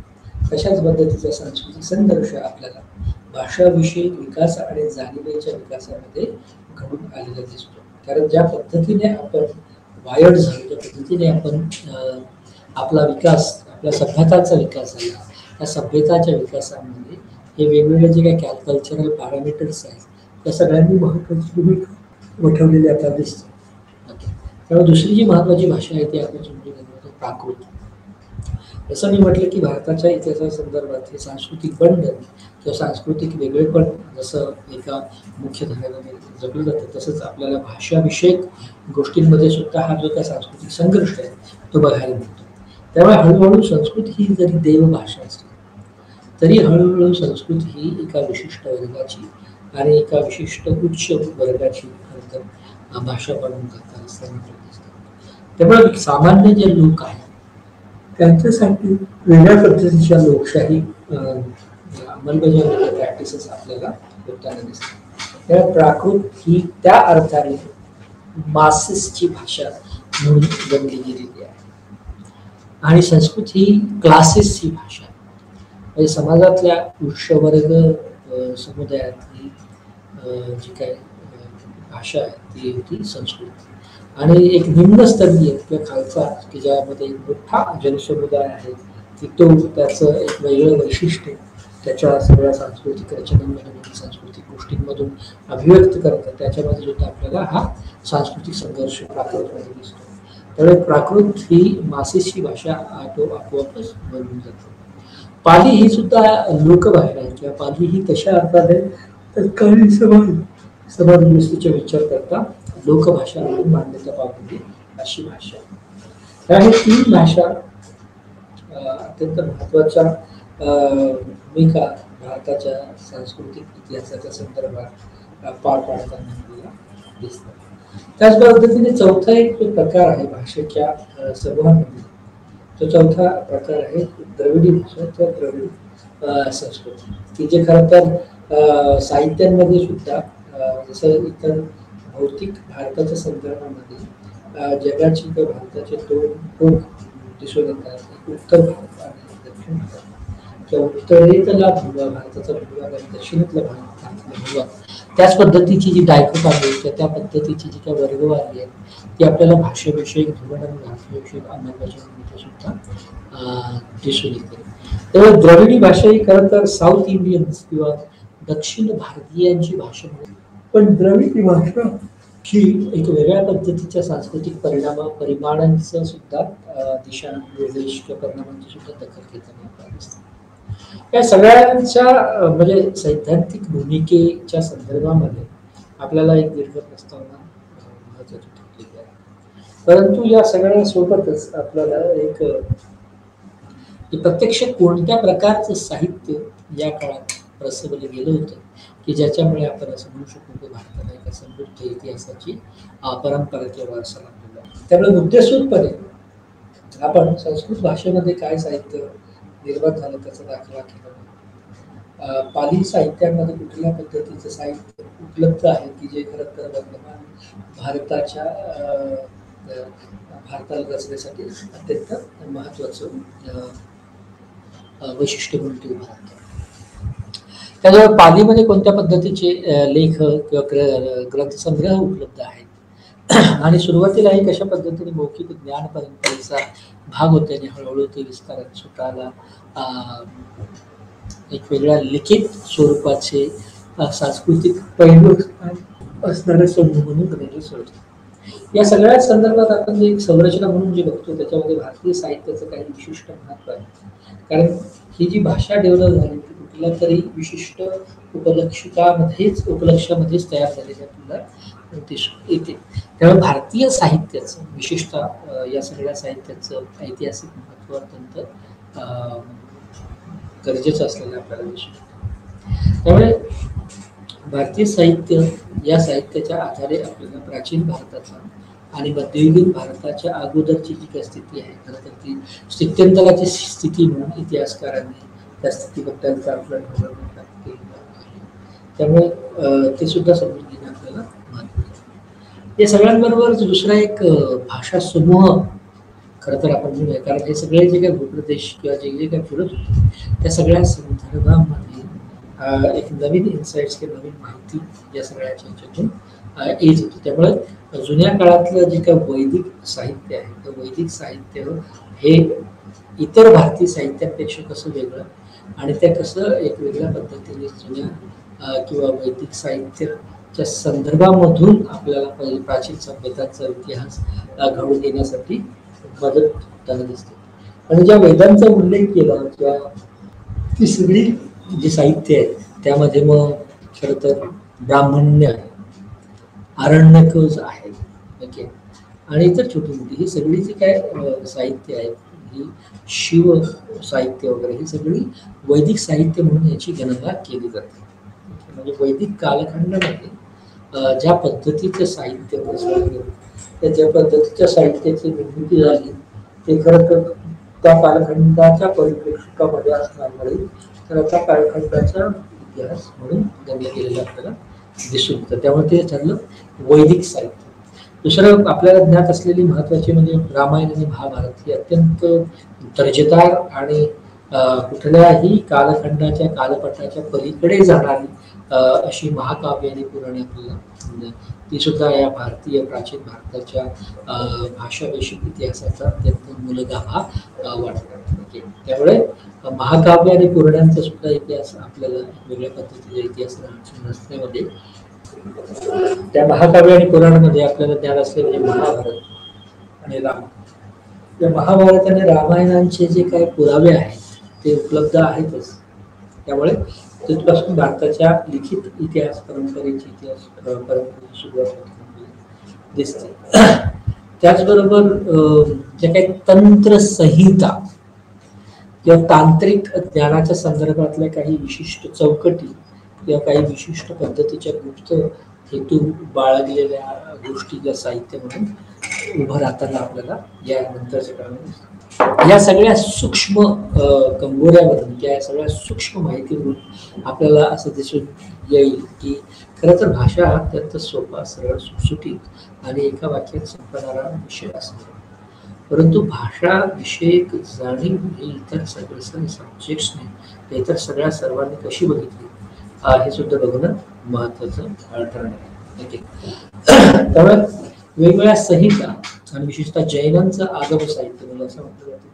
[SPEAKER 1] तशाच पद्धतीचा सांस्कृतिक संघर्ष आपल्याला भाषाविषयक विकास आणि जाणीवेच्या विकासामध्ये घडून आलेला दिसतो. कारण ज्या पद्धतीने आपण वायर्ड झालो, ज्या पद्धतीने आपण आपला विकास, आपल्या सभ्यताचा विकास झाला, त्या सभ्यताच्या विकासामध्ये हे वेगवेगळे जे काही कल्चरल पॅरामीटर्स आहेत त्या सगळ्यांनी महत्वाची भूमिका वठवलेली आपल्याला दिसते. त्यामुळे दुसरी जी महत्वाची भाषा आहे ती आपण समजून घेतो प्राकृत. जसं मी म्हटलं की भारताच्या इतिहासासंदर्भात हे सांस्कृतिक बंधन किंवा सांस्कृतिक वेगळेपण जसं एका मुख्य धाऱ्यामध्ये जपलं जातं तसंच आपल्याला भाषाविषयक गोष्टींमध्ये सुद्धा हा जो काही सांस्कृतिक संघर्ष आहे तो बघायला मिळतो. त्यामुळे हळूहळू संस्कृत ही जरी देवभाषा असली तरी हळूहळू संस्कृत ही एका विशिष्ट वर्गाची आणि एका विशिष्ट उच्च वर्गाची भाषा बनवून जातात असं म्हटलं दिसतं. त्यामुळे सामान्य जे लोक आहेत त्यांच्यासाठी वेगळ्या पद्धतीच्या लोकशाही अंमलबजावणी प्रॅक्टिसेस आपल्याला होताना दिसतात. त्यामुळे प्राकृत ही त्या अर्थाने मासेसची भाषा म्हणून बनली गेलेली आहे आणि संस्कृत ही क्लासेसची भाषा म्हणजे समाजातल्या उच्चवर्ग समुदायातली जी काही भाषा आहे ती होती संस्कृत. आणि एक निम्नस्तरीय किंवा खालचा की ज्यामध्ये मोठा जनसमुदाय आहे की तो त्याचं एक वेगळं वैशिष्ट्य त्याच्या सगळ्या सांस्कृतिक रचनांमधून सांस्कृतिक गोष्टींमधून अभिव्यक्त करतात. त्याच्यामध्ये सुद्धा आपल्याला हा सांस्कृतिक संघर्ष प्राकृतमध्ये दिसतो. त्यामुळे प्राकृत ही मासेची भाषा आपोआपच बनून जाते. पाली ही सुद्धा लोकभाषा आहे किंवा पाली ही तशा अर्थाने तत्कालीन समाज व्यवस्थेचा विचार करता लोकभाषा म्हणून मान्यता पावलेली अशी भाषा. त्या तीन भाषा अत्यंत महत्वाच्या भूमिका भारताच्या सांस्कृतिक इतिहासाच्या संदर्भात पार पाडताना आपल्याला दिसतात. त्याच पद्धतीने चौथा एक जो प्रकार आहे भाषेच्या समूहामध्ये तो चौथा प्रकार आहे द्रविडी भाषा किंवा द्रविड संस्कृती की जे खरं तर साहित्यांमध्ये सुद्धा जसं इतर भौतिक भारताच्या संदर्भामध्ये जगाची किंवा भारताचे दोन टोक दिसून येतात. उत्तर भारत आणि दक्षिण भारत किंवा उत्तरेतला भूभाग भारताचा भूभाग आणि दक्षिणेतला भारतातला भूभाग त्याच पद्धतीची जी डायकोटॉमी आहे त्या पद्धतीची जी काही वर्गवारी आहे ती आपल्याला भाषेविषयक धोरण आणि भाषेविषयक अंमलबजावणीमध्ये सुद्धा दिसून येते. त्यामुळे द्रविडी भाषा ही खरं तर साऊथ इंडियन्स किंवा दक्षिण भारतीयांची भाषा म्हणून पण द्रविडी भाषा ही एक वेगळ्या पद्धतीच्या सांस्कृतिक परिमाणांचं सुद्धा दिशा निर्देश किंवा परिणामांची सुद्धा दखल घेताना आपल्याला दिसते. या सगळ्यांच्या म्हणजे सैद्धांतिक भूमिकेच्या संदर्भामध्ये आपल्याला एक दीर्घ प्रस्तावना महत्वाची ठरलेली आहे. परंतु या सगळ्या सोबतच आपल्याला एक प्रत्यक्ष कोणत्या प्रकारचं साहित्य या काळात प्रसवलं गेलं होतं की ज्याच्यामुळे आपण असं म्हणू शकतो की भारताला एका समृद्ध इतिहासाची परंपरा किंवा वारसा लाभलेला आहे. त्यामुळे मुद्देसूदपणे आपण संस्कृत भाषेमध्ये काय साहित्य निर्माण झालं त्याचा दाखला केला. पाली साहित्यामध्ये कुठल्या पद्धतीचं साहित्य उपलब्ध आहे की जे खरं तर वर्तमान भारताला रचण्यासाठी अत्यंत महत्वाचं वैशिष्ट्य म्हणून ते उभं राहतं. त्याच्यावर पालीमध्ये कोणत्या पद्धतीचे लेख किंवा ग्रंथसंग्रह उपलब्ध आहेत आणि सुरुवातीला हे कशा पद्धतीने मौखिक ज्ञान परंपरेचा भाग होते आणि हळूहळू ते विस्तारात स्वतःला एक वेगळ्या लिखित स्वरूपाचे सांस्कृतिक पैलू असणारे समूह म्हणून गणले सोडतो. या सगळ्या संदर्भात आपण जे एक संरचना म्हणून जे बघतो त्याच्यामध्ये भारतीय साहित्याचं काही विशिष्ट महत्व आहे. कारण ही जी भाषा डेव्हलप झाली ती कुठल्या तरी विशिष्ट उपलक्षामध्येच तयार झालेली आपल्याला दिसून येते. त्यामुळे भारतीय साहित्याचं विशेषतः या सगळ्या साहित्याचं ऐतिहासिक महत्व अत्यंत गरजेचं असलेलं आपल्याला दिसून येतं. त्यामुळे भारतीय साहित्य या साहित्याच्या आधारे आपल्याला प्राचीन भारताचा आणि मध्ययुगीन भारताच्या अगोदरची जी काही स्थिती आहे खरं तर ती स्थित्यंतराची स्थिती म्हणून इतिहासकारांनी त्या स्थितीबद्दलचा आपला धोरण प्राप्त केलेला आहे. त्यामुळे ते सुद्धा समजून घेणं आपल्याला महत्त्वाचं आहे. या सगळ्यांबरोबर दुसरा एक भाषा समूह खरं तर आपण म्हणूया, कारण हे सगळे जे काही भूप्रदेश किंवा जे जे काही फिरत होते त्या सगळ्या संदर्भामध्ये एक नवीन इन्साइट्स किंवा नवीन माहिती या सगळ्याच्या ह्याच्यातून येत होती. त्यामुळे जुन्या काळातलं जे काही वैदिक साहित्य आहे तर वैदिक साहित्य हे इतर भारतीय साहित्यापेक्षा कसं वेगळं आणि त्या कसं एक वेगळ्या पद्धतीने जुन्या किंवा वैदिक साहित्याच्या संदर्भामधून आपल्याला पहिले प्राचीन सभ्यतांचा इतिहास घडून येण्यासाठी मदत होताना दिसते. आणि ज्या वेदांचा उल्लेख केला किंवा ती सगळी जी साहित्य आहे त्यामध्ये मग खरं तर ब्राह्मण्य आहे, आरण्यकच आहे, ओके, आणि इतर छोटी मोठी ही सगळी जी काय साहित्य आहेत ही शिव साहित्य वगैरे ही सगळी वैदिक साहित्य म्हणून याची गणना केली जाते. म्हणजे वैदिक कालखंडामध्ये ज्या पद्धतीचं साहित्य त्या ज्या पद्धतीच्या साहित्याची निर्मिती झाली ते खरं तर त्या कालखंडाच्या परिप्रेक्षकामध्ये असणारे तर त्या कालखंडाचा इतिहास म्हणून गणला गेलेला आपल्याला दिसून येतं. त्यामुळे ते ठरलं वैदिक साहित्य. दुसरं आपल्याला ज्ञात असलेली महत्त्वाची म्हणजे रामायण आणि महाभारत ही अत्यंत दर्जेदार आणि कुठल्याही कालखंडाच्या कालपटाच्या पलीकडे जाणारी अशी महाकाव्य आणि पुराणे आपल्याला ती सुद्धा या भारतीय प्राचीन भारताच्या भाषावेशिक इतिहासाचा अत्यंत मूलगाभा वाटतात. त्यामुळे महाकाव्य आणि पुराणांचा सुद्धा इतिहास आपल्याला वेगळ्या पद्धतीचा इतिहास रचनेमध्ये त्या महाकाव्य आणि पुराणामध्ये आपल्याला ज्ञान असले म्हणजे महाभारत आणि रामायण. या महाभारत आणि रामायणांचे जे काही पुरावे आहेत ते उपलब्ध आहेतच. त्यामुळे तिथपासून भारताच्या लिखित इतिहास परंपरेची सुरुवात दिसते. त्याचबरोबर ज्या काही तंत्रसंहिता किंवा तांत्रिक ज्ञानाच्या संदर्भातल्या काही विशिष्ट चौकटी किंवा काही विशिष्ट पद्धतीच्या गुप्त हेतू बाळगलेल्या गोष्टी ज्या साहित्य म्हणून उभं राहताना आपल्याला या नंतरच्या काळामध्ये या सगळ्या सूक्ष्म कंगोऱ्यावरून या सगळ्या सूक्ष्म माहितीवरून आपल्याला असं दिसून येईल की खरं तर भाषा अत्यंत सोपा, सरळ, सुटसुटीत आणि एका वाक्यात संपणारा विषय असतो. परंतु भाषा विषयक जाणीव ही इतर सगळे सब्जेक्ट्सने इतर सर्वांनी कशी बघितली हे सुद्धा बघणं महत्त्वाचं ठरणार आहे. त्यामुळे वेगवेगळ्या संहिता आणि विशेषतः जैनांचं आगम साहित्य म्हणजे असं म्हटलं जातं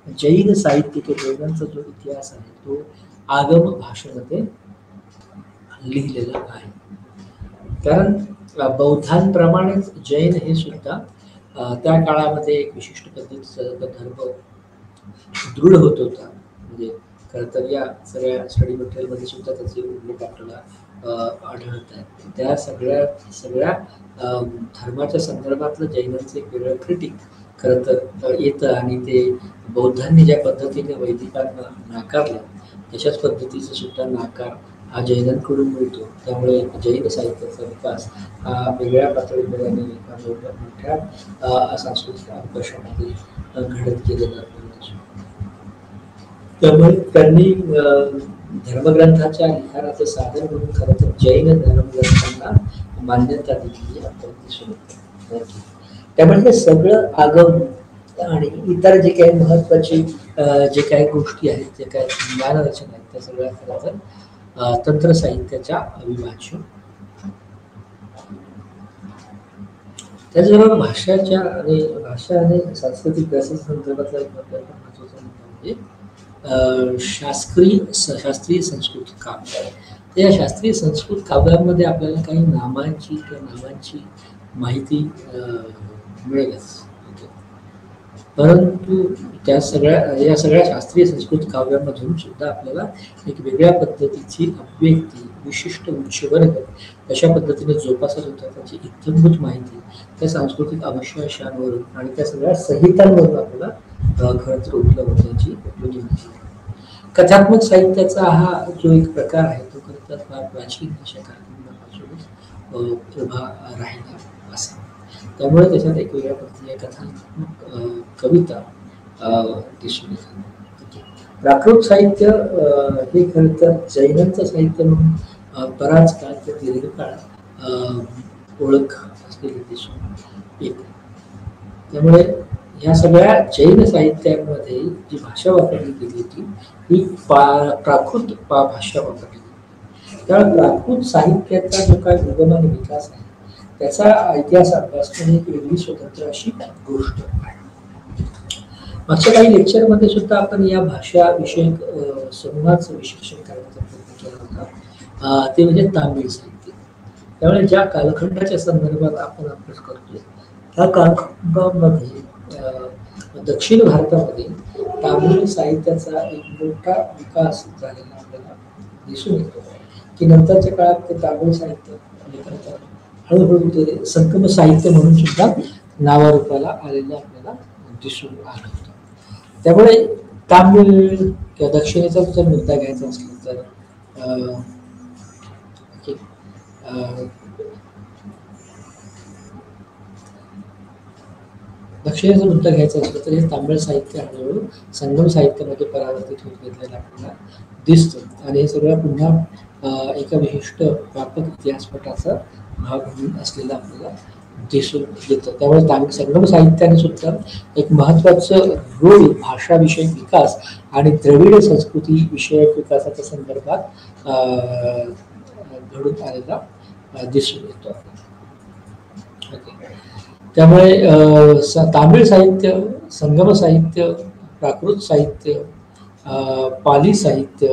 [SPEAKER 1] की जैन साहित्य किंवा जैनांचा जो इतिहास आहे तो आगम भाषेमध्ये लिहिलेला आहे. कारण बौद्धांप्रमाणेच जैन हे सुद्धा त्या काळामध्ये एक विशिष्ट पद्धतीचा धर्म दृढ होत होता. म्हणजे खरं तर या सगळ्या स्टडी मटेरियलमध्ये सुद्धा त्याचे उल्लेख आपल्याला आढळत आहेत. त्या सगळ्या धर्माच्या संदर्भातलं जैनांचं एक वेगळं क्रिटिक खरं तर येतं आणि ते बौद्धांनी ज्या पद्धतीने वैदिकांना नाकारलं तशाच पद्धतीचा सुद्धा नाकार हा जैनांकडून मिळतो. त्यामुळे जैन साहित्याचा विकास हा वेगळ्या पातळीवर आणि एका मोठ्या सांस्कृतिक अवकाशामध्ये घडत गेलेला आपल्याला. त्यामुळे त्यांनी धर्मग्रंथाच्या लिखाणाचं साधन म्हणून खरं तर जैन धर्मग्रंथांना मान्यता दिली आपल्याला दिसून येते. त्यामुळे हे सगळं आगम आणि इतर जे काही महत्त्वाचे जे काही गोष्टी आहेत जे काही ज्ञानरचना आहेत त्या सगळ्या खरं तर तंत्र साहित्याच्या अविभाज्य. त्याचबरोबर भाषा आणि सांस्कृतिक विकासासंदर्भातला एक महत्त्वाचा मुद्दा म्हणजे शास्त्रीय संस्कृत काम. या शास्त्रीय संस्कृत काव्यांमध्ये आपल्याला काही नामांची माहिती मिळेलच. परंतु या सगळ्या शास्त्रीय संस्कृत काव्यांमधून सुद्धा आपल्याला एक वेगळ्या पद्धतीची अभिव्यक्ती, विशिष्ट उच्च वर्ग कशा पद्धतीने जोपासत होता त्याची इत्थंभूत माहिती त्या सांस्कृतिक अवशेषांवरून आणि त्या सगळ्या संहितांवरून आपल्याला खरं तर उपलब्ध होण्याची उपयोगी माहिती. कथात्मक साहित्याचा हा जो एक प्रकार आहे तो खरं तर फार प्राचीन अशा काळापासूनच उभा राहिला असा. त्यामुळे त्याच्यात एक वेगळ्या पद्धतीने कथात्मक कविता दिसून येतात. प्राकृत साहित्य हे खरं तर जैनांचं साहित्य म्हणून बराच काळ ते दीर्घकाळ ओळख असलेली दिसून येते. त्यामुळे ह्या सगळ्या जैन साहित्यांमध्ये जी भाषा वापरली गेली होती ही प्राकृत भाषा वापरली गेली. त्यामुळे प्राकृत साहित्याचा जो काय उगम आणि विकास आहे त्याचा इतिहास अभ्यास करणे एक वेगळी स्वतंत्र अशी गोष्ट आहे. मागच्या काही लेक्चरमध्ये सुद्धा आपण या भाषा विषयक समूहाचं विश्लेषण करण्याचा प्रयत्न केला होता, ते म्हणजे तामिळ साहित्य. त्यामुळे ज्या कालखंडाच्या संदर्भात आपण अभ्यास करतोय त्या कालखंडामध्ये दक्षिण भारतामध्ये तामिळ साहित्याचा एक मोठा विकास झालेला आपल्याला दिसून येतो की नंतरच्या काळात ते तामिळ साहित्य हळूहळू ते संगम साहित्य म्हणून सुद्धा नावारूपाला आलेलं आपल्याला दिसून आलं होतं. त्यामुळे तामिळ किंवा दक्षिणेचा जर मुद्दा घ्यायचा असला तर दक्षिणेचा मुद्दा घ्यायचा असला तर हे तामिळ साहित्य हळूहळू संगम साहित्यामध्ये परावर्तित होत घेतलेलं आपल्याला दिसतं आणि हे सगळं पुन्हा एका विशिष्ट व्यापक इतिहासपटाचा भाग म्हणून असलेला आपल्याला दिसून येतं. त्यामुळे तामिळ संगम साहित्याने सुद्धा एक महत्त्वाचं रोल भाषाविषयक विकास आणि द्रविड संस्कृती विषयक विकासाच्या संदर्भात घडून आलेला दिसून येतो. त्यामुळे तामिळ साहित्य, संगम साहित्य, प्राकृत साहित्य, पाली साहित्य,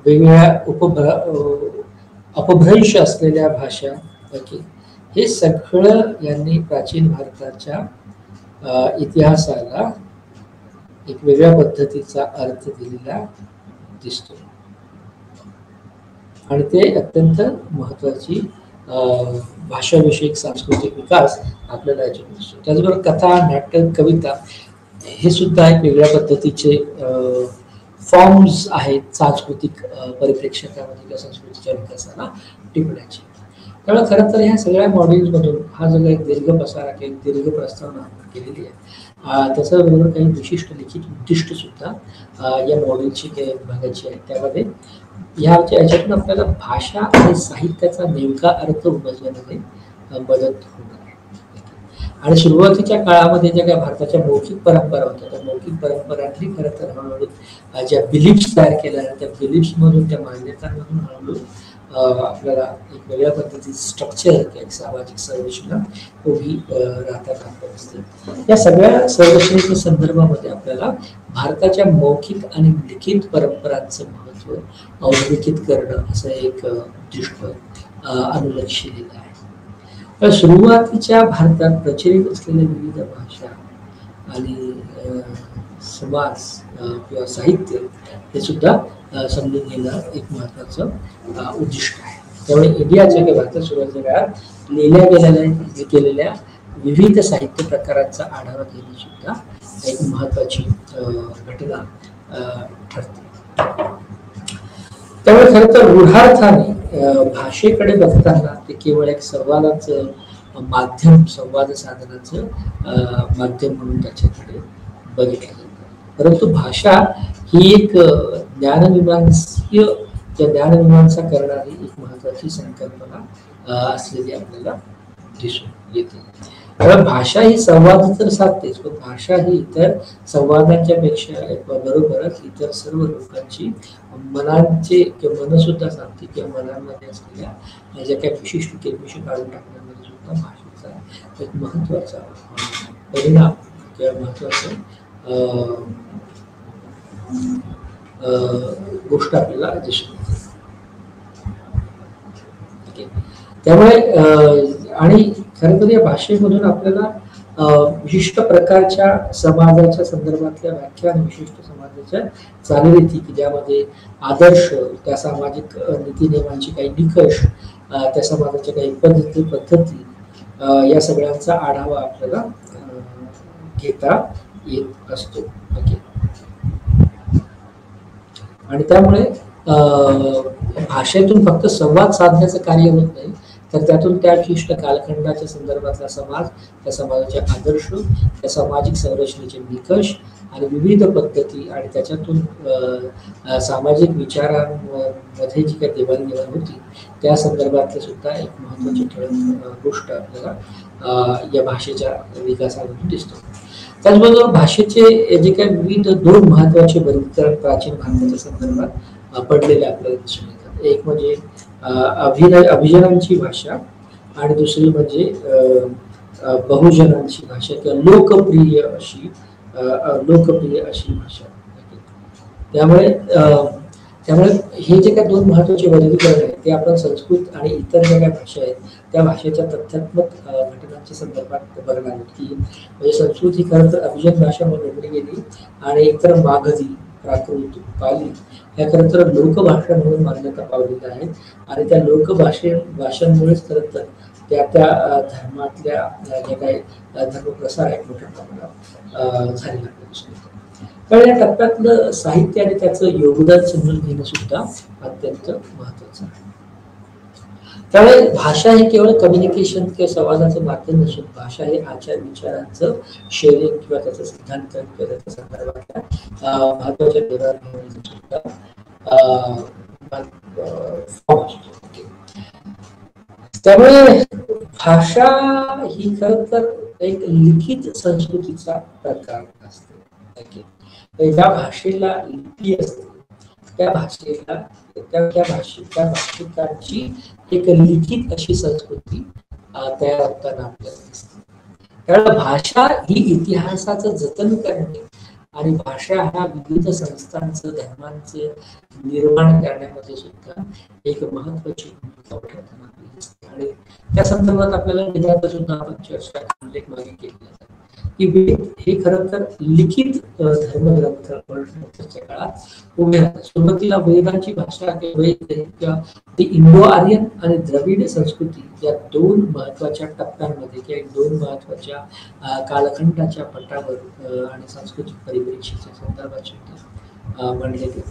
[SPEAKER 1] वेगवेगळ्या अपभ्रंश असलेल्या भाषा हे सगळं यांनी प्राचीन भारताच्या इतिहासाला एक वेगळ्या पद्धतीचा अर्थ दिलेला दिसतो आणि ते अत्यंत महत्वाची भाषाविषयक सांस्कृतिक विकास आपल्याला याच्यात दिसतो. त्याचबरोबर कथा, नाटक, कविता हे सुद्धा एक वेगळ्या पद्धतीचे फॉर्म्स आहेत सांस्कृतिक परिप्रेक्षकामध्ये किंवा संस्कृतीच्या विकासाला टिपण्याचे. त्यामुळे खरं तर ह्या सगळ्या मॉड्यूल्समधून हा जो एक दीर्घ पसारा किंवा दीर्घ प्रस्तावना आपण केलेली आहे त्याच्याबरोबर काही विशिष्ट लिखित उद्दिष्ट सुद्धा या मॉड्यूलची भागाची आहे. त्यामध्ये याच्यातून आपल्याला भाषा आणि साहित्याचा नेमका अर्थ उमजवण्यामध्ये मदत होणार आहे. आणि सुरुवातीच्या काळामध्ये ज्या काही भारताच्या मौखिक परंपरा होत्या त्या मौखिक परंपरांनी खरं तर हळूहळू ज्या बिलीफ्स तयार केल्या त्या बिलीफ्समधून त्या मान्यतांमधून हळूहळू आपल्याला एक वेगळ्या पद्धतीचं स्ट्रक्चर किंवा एक सामाजिक संरचना उभी राहताना आपल्याला दिसते. या सगळ्या संरचनेच्या संदर्भामध्ये आपल्याला भारताच्या मौखिक आणि लिखित परंपरांचं महत्त्व अधोरेखित करणं असं एक उद्दिष्ट अनुलक्षिलेलं आहे. सुरुवातीच्या भारतात प्रचलित असलेल्या विविध भाषा आणि समाज किंवा साहित्य हे सुद्धा समजून घेणं एक महत्त्वाचं उद्दिष्ट आहे. त्यामुळे इंडियाच्या किंवा भारतात सुरुवातीच्या काळात लिहिल्या गेलेल्या विविध साहित्य प्रकारांचा आढावा घेणे सुद्धा एक महत्त्वाची घटना ठरते. त्यामुळे खरं तर रूढार्थाने भाषेकडे बघताना ते केवळ एक संवादाचं माध्यम, संवाद साधनाचं माध्यम म्हणून त्याच्याकडे बघितलं जातं. परंतु भाषा ही एक ज्ञानमीमांसा करणारी एक महत्वाची संकल्पना असलेली आपल्याला दिसून येते. कारण भाषा ही संवाद तर साधतेच, पण भाषा ही इतर संवादांच्या पेक्षा बरोबरच इतर सर्व लोकांची मनांचे किंवा मन सुद्धा साधते किंवा मनांमध्ये असलेल्या ज्या काही विशिष्ट किलबिशी काढून टाकण्यामध्ये सुद्धा भाषेचा एक महत्वाचा परिणाम किंवा महत्वाचा गोष्ट आपल्याला दिसून येते. त्यामुळे आणि खरं तर या भाषेमधून आपल्याला विशिष्ट प्रकारच्या समाजाच्या संदर्भातल्या व्याख्या आणि विशिष्ट समाजाच्या चालीरीती की ज्यामध्ये आदर्श, त्या सामाजिक नीती नियमांची काही निकष, त्या समाजाच्या काही पद्धती या सगळ्यांचा आढावा आपल्याला घेता येत असतो. ओके. आणि त्यामुळे भाषेतून फक्त संवाद साधण्याचं कार्य होत नाही, तर त्यातून त्या विशिष्ट कालखंडाच्या संदर्भातला समाज, त्या समाजाचे आदर्श, त्या सामाजिक संरचनेचे निकष आणि विविध पद्धती आणि त्याच्यातून सामाजिक विचारांमध्ये जी काही देवाणघेवाण होती त्या संदर्भातली सुद्धा एक महत्त्वाची ठळक गोष्ट आपल्याला या भाषेच्या विकासामधून दिसतो. त्याचबरोबर भाषेचे जे काही विविध दोन महत्त्वाचे वर्गीकरण प्राचीन भारताच्या संदर्भात पडलेले आपल्याला दिसून येतात. एक म्हणजे अभिजनांची भाषा आणि दुसरी म्हणजे बहुजनांची भाषा किंवा लोकप्रिय अशी भाषा. त्यामुळे हे जे काही दोन महत्त्वाचे वर्गीकरण आहेत ते आपण संस्कृत आणि इतर ज्या काही भाषा आहेत त्या भाषेच्या तथ्यात्मक घटनांच्या संदर्भात बघणार आहोत की म्हणजे संस्कृत ही खरं तर अभिजन भाषा म्हणून गणली गेली आणि एकतर मागधी, प्राकृत, पाली ह्या खरं तर लोकभाषा म्हणून मान्यता पावलेल्या आहेत आणि त्या भाषांमुळेच खरं तर त्या धर्मातल्या ज्या काही धर्मप्रसार आहेत मोठ्या प्रमाणात झालेला दिसून येतो. पण या टप्प्यातलं साहित्य आणि त्याचं योगदान समजून घेणं सुद्धा अत्यंत महत्वाचं आहे. त्यामुळे भाषा ही केवळ कम्युनिकेशन किंवा संवादाचं माध्यम नसून भाषा हे आचार विचारांचं शेअरिंग किंवा त्याचं सिद्धांत किंवा त्याच्या संदर्भातल्या महत्वाच्या देवाणघेवाणीचं सुद्धा फॉर्म असतो. त्यामुळे भाषा ही खरं तर एक लिखित संस्कृतीचा प्रकार असते. ज्या भाषेला लिपी असते त्या भाषिकांची एक लिखित अशी संस्कृती तयार होताना आपल्याला दिसते. त्यामुळे भाषा ही इतिहासाचं जतन करणे आणि भाषा ह्या विविध संस्थांचं धर्मांचं निर्माण करण्यामध्ये सुद्धा एक महत्वाची भूमिका वठवताना आपल्याला दिसते. आणि त्या संदर्भात आपल्याला वेदांत सुद्धा आपण चर्चा उल्लेख मागे केलेला आहे की वेद हे खरं तर लिखित धर्मग्रंथ नंतरच्या काळात उभे राहतात. सुरुवातीला वेदांची भाषा किंवा ती इंडो आर्यन आणि द्रविड संस्कृती या दोन महत्वाच्या टप्प्यांमध्ये किंवा दोन महत्वाच्या कालखंडाच्या पटावर आणि सांस्कृतिक परिप्रेक्षेच्या संदर्भात सुद्धा मांडले गेले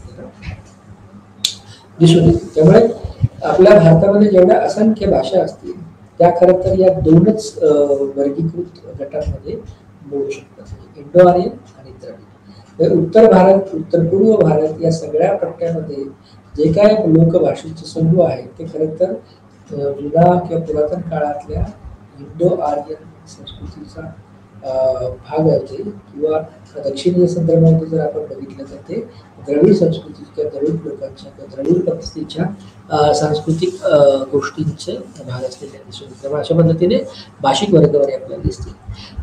[SPEAKER 1] दिसून येते. त्यामुळे आपल्या भारतामध्ये जेवढ्या असंख्य भाषा असतील त्या खरं तर या दोनच वर्गीकृत गटांमध्ये मोडू शकतात, इंडो आर्यन आणि द्रविड. उत्तर भारत, उत्तर पूर्व भारत या सगळ्या पट्ट्यामध्ये जे काय लोकभाषेचे समूह आहे ते खरं तर जुना किंवा पुरातन काळातल्या इंडो आर्यन संस्कृतीचा भाग आहे ते, किंवा दक्षिणेच्या संदर्भामध्ये जर आपण बघितलं तर ते द्रविड संस्कृती किंवा द्रविड लोकांच्या किंवा द्रविड पद्धतीच्या सांस्कृतिक गोष्टींचे भाग असलेले दिसून येतात. त्यामुळे अशा पद्धतीने भाषिक वर्गवारी आपल्याला दिसते.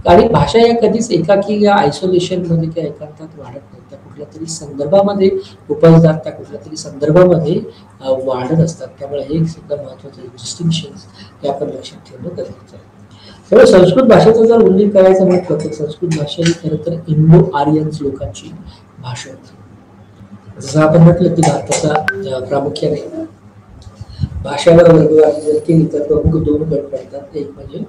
[SPEAKER 1] आणि भाषा या कधीच एकाकी या आयसोलेशनमध्ये किंवा एकांतात वाढत नाही, त्या कुठल्या तरी संदर्भामध्ये उपजतात, त्या कुठल्या तरी संदर्भामध्ये वाढत असतात. त्यामुळे हे सुद्धा महत्वाचं डिस्टिंक्शन्स हे आपण लक्षात ठेवणं गरजेचं आहे. त्यामुळे संस्कृत भाषेचा जर उल्लेख करायचा म्हटलं तर संस्कृत भाषा ही खरं तर इंडो आर्यन्स लोकांची भाषा होती. जसं आपण म्हटलं की भारताचा प्रामुख्याने भाषावर वर्गवारी जर केली तर प्रमुख दोन गट पडतात. एक म्हणजे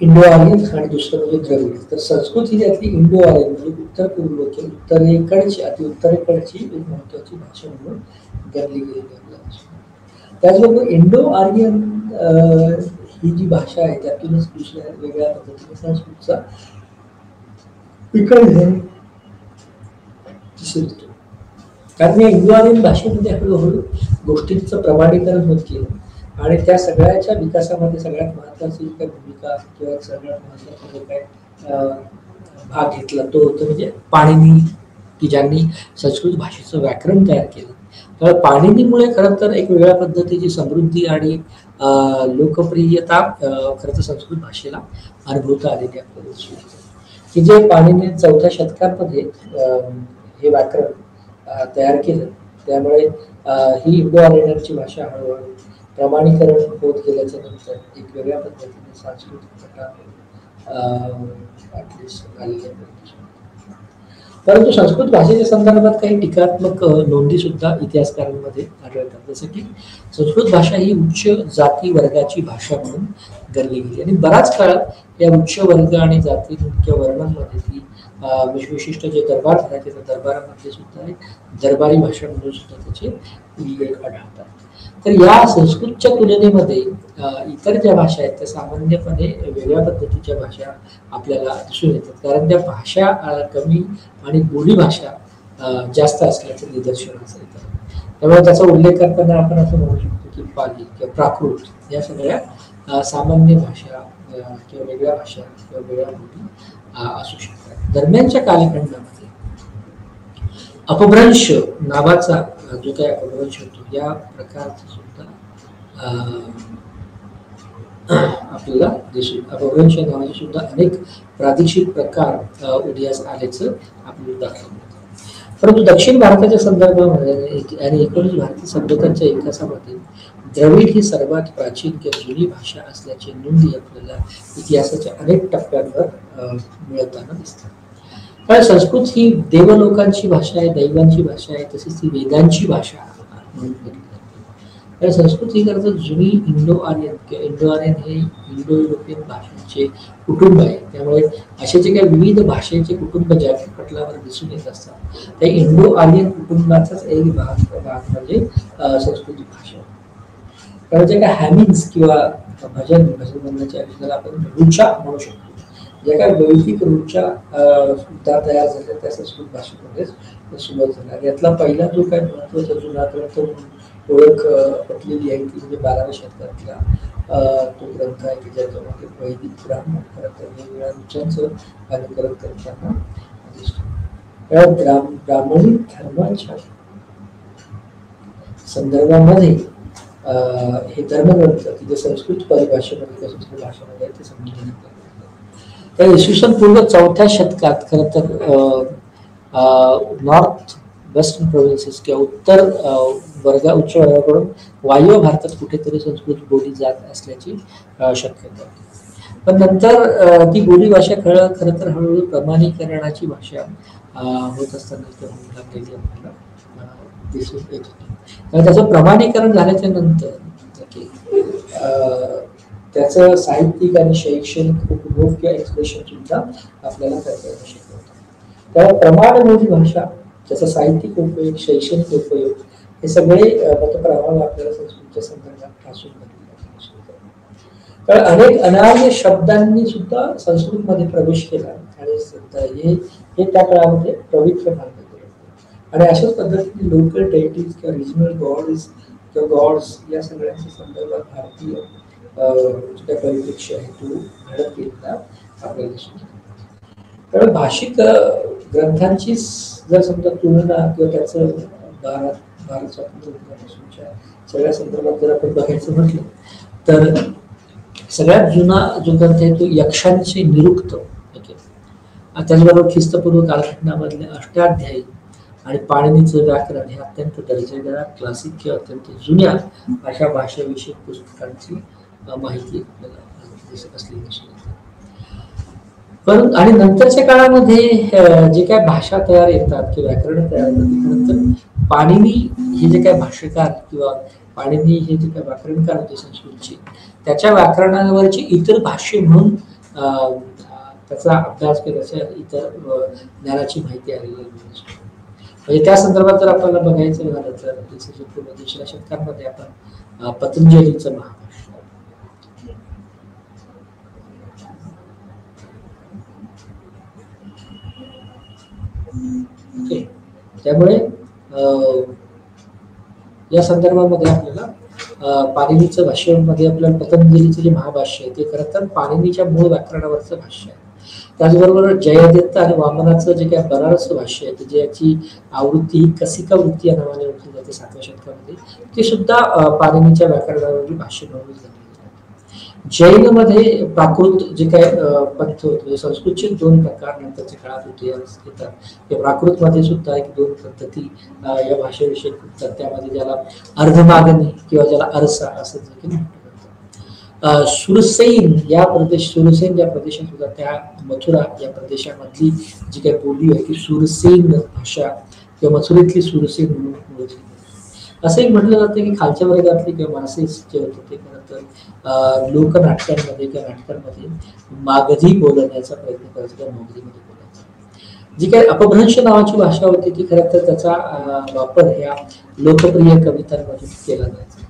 [SPEAKER 1] इंडो आर्यन आणि दुसरं म्हणजे द्रविड. तर संस्कृत ही त्यातली इंडो आर्यन म्हणजे उत्तर पूर्व किंवा उत्तरेकडची अति उत्तरेकडची एक महत्वाची भाषा म्हणून गणली गेलेली आपल्याला. त्याचबरोबर इंडो आर्यन ही जी भाषा आहे त्यातूनच दुसऱ्या वेगळ्या पद्धतीने संस्कृतचा विकास झाला दिसून येतो. कारण या इंडो आर्यन भाषेमध्ये हळूहळू गोष्टींचं प्रमाणीकरण होत गेलं आणि त्या सगळ्याच्या विकासामध्ये सगळ्यात महत्वाची काय भूमिका किंवा सगळ्यात महत्वाचा जो काय भाग घेतला तो होतो म्हणजे पाणिनी, की ज्यांनी संस्कृत भाषेचं व्याकरण तयार केलं. तर पाणिनीमुळे खरं तर एक वेगळ्या पद्धतीची समृद्धी आणि लोकप्रियता खरं तर संस्कृत भाषेला अनुभवता आलेली आपल्याला दिसून येते. की जे पाणिनी 4थ्या शतकामध्ये हे व्याकरण तयार केलं त्यामुळे ही इंडो आर्यनची भाषा हळूहळू प्रमाणीकरण होत गेल्याच्या नंतर एक वेगळ्या पद्धतीने सांस्कृतिक प्रकार आलेले आहेत. परंतु संस्कृत भाषेच्या संदर्भात काही टीकात्मक नोंदी सुद्धा इतिहासकारांमध्ये आढळतात. जसं की संस्कृत भाषा ही उच्च जाती वर्गाची भाषा म्हणून गणली गेली आणि बराच काळ या उच्च वर्ग आणि जाती किंवा वर्णांमध्ये ती विशिष्ट जे दरबार भरायचे त्या दरबारामध्ये सुद्धा एक दरबारी भाषा म्हणून सुद्धा त्याचे उल्लेख आढळतात. तर या संस्कृतच्या तुलनेमध्ये इतर ज्या भाषा आहेत त्या सामान्यपणे वेगळ्या पद्धतीच्या भाषा आपल्याला दिसून येतात, कारण त्या भाषा कमी आणि बोली भाषा जास्त असल्याचं निदर्शनास येतं. त्यामुळे त्याचा उल्लेख करताना आपण असं म्हणू शकतो की पाली किंवा प्राकृत या सगळ्या सामान्य भाषा किंवा वेगळ्या भाषा किंवा वेगळ्या बोली असू शकतात. दरम्यानच्या कालखंडामध्ये अपभ्रंश नावाचा जो काही अपभ्रंश होतो या प्रकारचा सुद्धा आपल्याला दिसून अपभ्रंश नावाचे सुद्धा अनेक प्रादेशिक प्रकार उदयास आल्याचं आपल्याला दाखवलं. परंतु दक्षिण भारताच्या संदर्भामध्ये आणि 19 भारतीय सभ्यतांच्या इतिहासामध्ये द्रविड ही सर्वात प्राचीन किंवा जुनी भाषा असल्याची नोंदी आपल्याला इतिहासाच्या अनेक टप्प्यांवर मिळताना दिसतात. कारण संस्कृत ही देवलोकांची भाषा आहे, दैवांची भाषा आहे, तसेच ती वेदांची भाषा म्हणून घेतली जाते. कारण संस्कृत ही खरं तर जुनी इंडो आर्यन किंवा इंडो आर्यन हे इंडो युरोपियन भाषांचे कुटुंब आहे. त्यामुळे असे जे काही विविध भाषेचे कुटुंब ज्या पटलावर दिसून येत असतात त्या इंडो आर्यन कुटुंबाचाच एक भाग म्हणजे संस्कृत भाषा. कारण जे काय हॅमिन्स किंवा भजन म्हणण्याच्या विषयाला आपण रुचा म्हणू शकतो, ज्या काही वैदिक रुचा सुद्धा तयार झाल्या त्या संस्कृत भाषेमध्येच सुरुवात झाल्या. यातला पहिला जो काही महत्वाचा जुना ग्रंथ ओळख पटलेली आहे ती म्हणजे 12व्या शतकातला तो ग्रंथ आहे की ज्याच्यामध्ये वैदिक पुराण वेगवेगळ्या रुचांचं अनुकरण करताना दिसतो. ब्राह्मणी धर्माच्या संदर्भामध्ये हे धर्मग्रंथ की जे संस्कृत परिभाषेमध्ये किंवा संस्कृत भाषेमध्ये ते समजून घेतलं. तर इसवी सन पूर्व 4थ्या शतकात खरं तर नॉर्थ वेस्टर्न प्रोव्हिन्सेस किंवा उत्तर उच्च वर्गाकडून वायव्य भारतात कुठेतरी संस्कृत बोली जात असल्याची शक्यता होती. पण नंतर ती बोली भाषा खरं तर हळूहळू प्रमाणीकरणाची भाषा होत असताना लागलेली आपल्याला दिसून येत होती. त्याचं प्रमाणीकरण झाल्याच्या नंतर त्याचं साहित्यिक आणि शैक्षणिक उपयोग किंवा एक्सप्रेशन सुद्धा आपल्याला करता येऊ शक्य होतं. त्यामुळे प्रमाणमोदी भाषा, त्याचा साहित्यिक उपयोग, शैक्षणिक उपयोग हे सगळे मतप्रवाह आपल्याला संस्कृतच्या संदर्भात असून कारण अनेक अनार्य शब्दांनी सुद्धा संस्कृतमध्ये प्रवेश केला आणि हे त्या काळामध्ये पवित्र मानले गेले. आणि अशाच पद्धतीने लोकल डेटीज किंवा रिजनल गॉड्स किंवा गॉड्स या सगळ्यांच्या संदर्भात भारतीय ज्या परिप्रेक्ष्य आहे तो घडत गेलेला आपल्याला दिसून येतो. कारण भाषिक ग्रंथांची जर समजा तुलना किंवा त्याचं भारत स्वातंत्र्यापासूनच्या सगळ्या संदर्भात जर आपण बघायचं म्हटलं तर सगळ्यात जुना जो ग्रंथ आहे तो यक्षांचे निरुक्त. त्याचबरोबर ख्रिस्तपूर्व कालखंडामधले अष्टाध्यायी आणि पाणिनीचं व्याकरण हे अत्यंत दर्जेदार क्लासिक किंवा अत्यंत जुन्या अशा भाषाविषयक पुस्तकांची माहिती आपल्याला दिसत असलेली दिसून येते. पण आणि नंतरच्या काळामध्ये जे काय भाषा तयार येतात किंवा व्याकरण तयार होतात नंतर पाणिनी हे जे काय भाष्यकार किंवा पाणिनी हे जे काय व्याकरणकार होते संस्कृतचे त्याच्या व्याकरणावरची इतर भाष्य म्हणून त्याचा अभ्यास किंवा त्याच्या इतर ज्ञानाची माहिती आलेली आहे. म्हणजे त्या संदर्भात जर आपल्याला बघायचं झालं तर दुसऱ्या शतकामध्ये आपण पतंजलीचं महाभाष्य त्यामुळे या संदर्भामध्ये आपल्याला पाणिनीचं भाष्यामध्ये आपल्याला पतंजलीचं जे महाभाष्य आहे ते खरं तर पाणिनीच्या मूळ व्याकरणावरचं भाष्य आहे. त्याचबरोबर जयदत्त आणि वामनाचं जे काही बनारसचं भाष्य आहे जे याची आवृत्ती कसिका वृत्ती या नावाने ओळखली जाते 7व्या शतकामध्ये ते सुद्धा पाणिनीच्या व्याकरणावरील भाष्य म्हणून झालेलं आहे. जैन मध्ये प्राकृत जे काय पंथ होते म्हणजे संस्कृतचे दोन प्रकार नंतरच्या काळात होते येतात. प्राकृत मध्ये सुद्धा एक दोन पद्धती या भाषेविषयी खुपतात. त्यामध्ये ज्याला अर्धमागणी किंवा ज्याला अरसा असं देखील म्हटलं जातं. सुरसैन या प्रदेश सुरसैन ज्या प्रदेशात होता त्या मथुरा या प्रदेशामधली जी काही बोली आहे ती सुरसेन भाषा किंवा मथुरेतली सुरसेन म्हणून ओळखली जाते. असं एक म्हटलं जातं की खालच्या वर्गातले किंवा माणसे जे होते ते खरं तर लोकनाट्यांमध्ये किंवा नाटकांमध्ये मागधी बोलण्याचा प्रयत्न करायचा किंवा मागधीमध्ये बोलायचा. जी काही अपभ्रंश नावाची भाषा होती ती खरं तर त्याचा वापर ह्या लोकप्रिय कवितांमधून केला जायचा.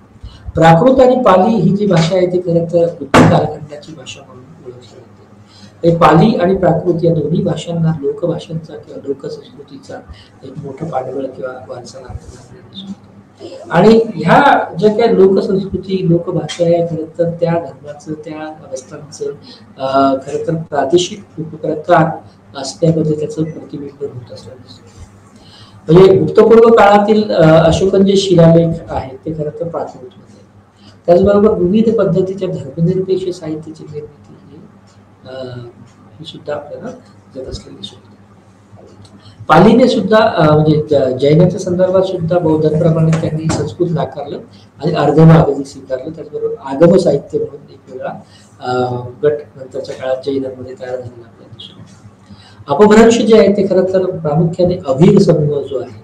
[SPEAKER 1] प्राकृत आणि पाली ही जी भाषा आहे ती खरं तर बुद्ध कालखंडाची भाषा म्हणून ओळखली जाते. पाली आणि प्राकृत या दोन्ही भाषांना लोकभाषांचा किंवा लोकसंस्कृतीचा एक मोठं पाठबळ किंवा वारसा लाभलेला दिसतो. आणि ह्या ज्या काही लोकसंस्कृती लोकभाषा आहे खरं तर त्या धर्माचं त्या अवस्थांचं खरं तर प्रादेशिक उपप्रकार असण्यामध्ये त्याचं प्रतिबिंब होत असल्याचं दिसतं. म्हणजे गुप्तपूर्व काळातील अशोकन जे शिलालेख आहेत ते खरं तर प्राकृतमध्ये आहेत. त्याचबरोबर विविध पद्धतीच्या धर्मनिरपेक्ष साहित्याची निर्मिती ही सुद्धा आपल्याला जर असलेली दिसते. पालीने सुद्धा म्हणजे जैनाच्या संदर्भात सुद्धा बौद्धांप्रमाणे त्यांनी संस्कृत नाकारलं आणि अर्धमागधी स्वीकारलं. त्याचबरोबर आगम साहित्य म्हणून एक वेगळा गट नंतरच्या काळात जैनांमध्ये तयार झालेला आपल्याला दिसतो. अपभ्रंश जे आहे ते खरं तर प्रामुख्याने अभिर समूह जो आहे